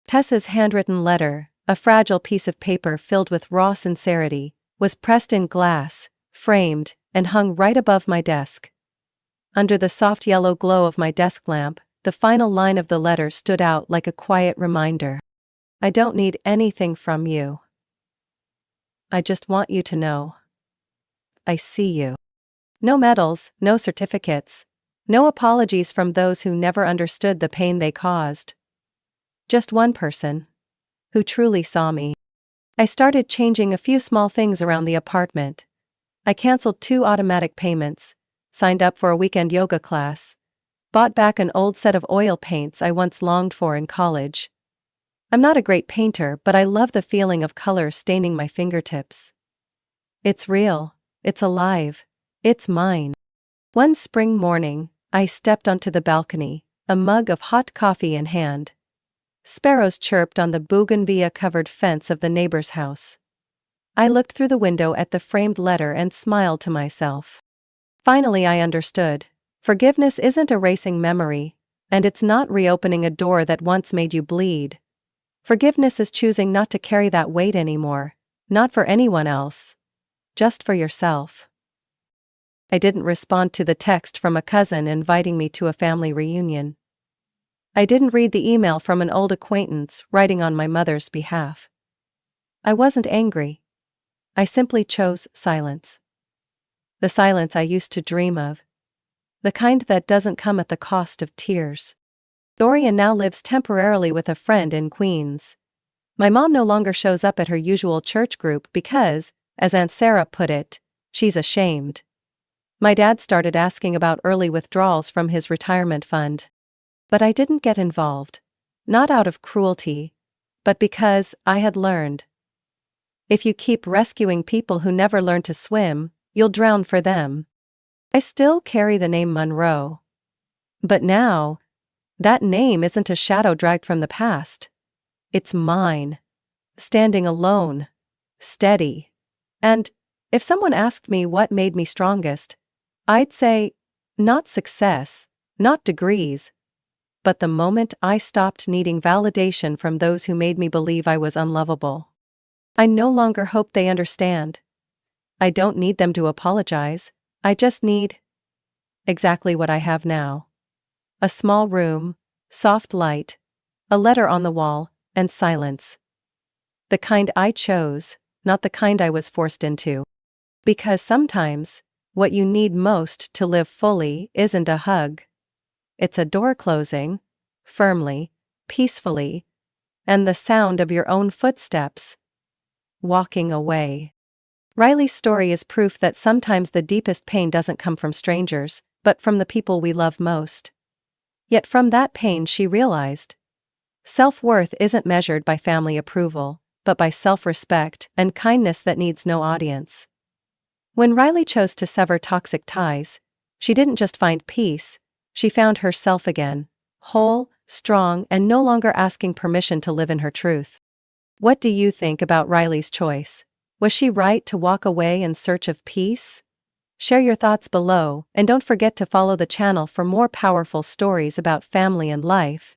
Tessa's handwritten letter, a fragile piece of paper filled with raw sincerity, was pressed in glass, framed, and hung right above my desk. Under the soft yellow glow of my desk lamp, the final line of the letter stood out like a quiet reminder. I don't need anything from you. I just want you to know. I see you. No medals, no certificates, no apologies from those who never understood the pain they caused. Just one person who truly saw me. I started changing a few small things around the apartment. I canceled 2 automatic payments, signed up for a weekend yoga class, bought back an old set of oil paints I once longed for in college. I'm not a great painter, but I love the feeling of color staining my fingertips. It's real, it's alive, it's mine. One spring morning, I stepped onto the balcony, a mug of hot coffee in hand. Sparrows chirped on the bougainvillea-covered fence of the neighbor's house. I looked through the window at the framed letter and smiled to myself. Finally I understood. Forgiveness isn't erasing memory, and it's not reopening a door that once made you bleed. Forgiveness is choosing not to carry that weight anymore, not for anyone else, just for yourself. I didn't respond to the text from a cousin inviting me to a family reunion. I didn't read the email from an old acquaintance writing on my mother's behalf. I wasn't angry. I simply chose silence. The silence I used to dream of. The kind that doesn't come at the cost of tears. Dorian now lives temporarily with a friend in Queens. My mom no longer shows up at her usual church group because, as Aunt Sarah put it, she's ashamed. My dad started asking about early withdrawals from his retirement fund. But I didn't get involved. Not out of cruelty, but because I had learned. If you keep rescuing people who never learn to swim, you'll drown for them. I still carry the name Monroe. But now, that name isn't a shadow dragged from the past. It's mine. Standing alone. Steady. And, if someone asked me what made me strongest, I'd say, not success, not degrees, but the moment I stopped needing validation from those who made me believe I was unlovable. I no longer hope they understand. I don't need them to apologize, I just need exactly what I have now. A small room, soft light, a letter on the wall, and silence. The kind I chose, not the kind I was forced into. Because sometimes, what you need most to live fully isn't a hug. It's a door closing, firmly, peacefully, and the sound of your own footsteps walking away. Riley's story is proof that sometimes the deepest pain doesn't come from strangers, but from the people we love most. Yet from that pain she realized. Self-worth isn't measured by family approval, but by self-respect and kindness that needs no audience. When Riley chose to sever toxic ties, she didn't just find peace, she found herself again, whole, strong, and no longer asking permission to live in her truth. What do you think about Riley's choice? Was she right to walk away in search of peace? Share your thoughts below, and don't forget to follow the channel for more powerful stories about family and life.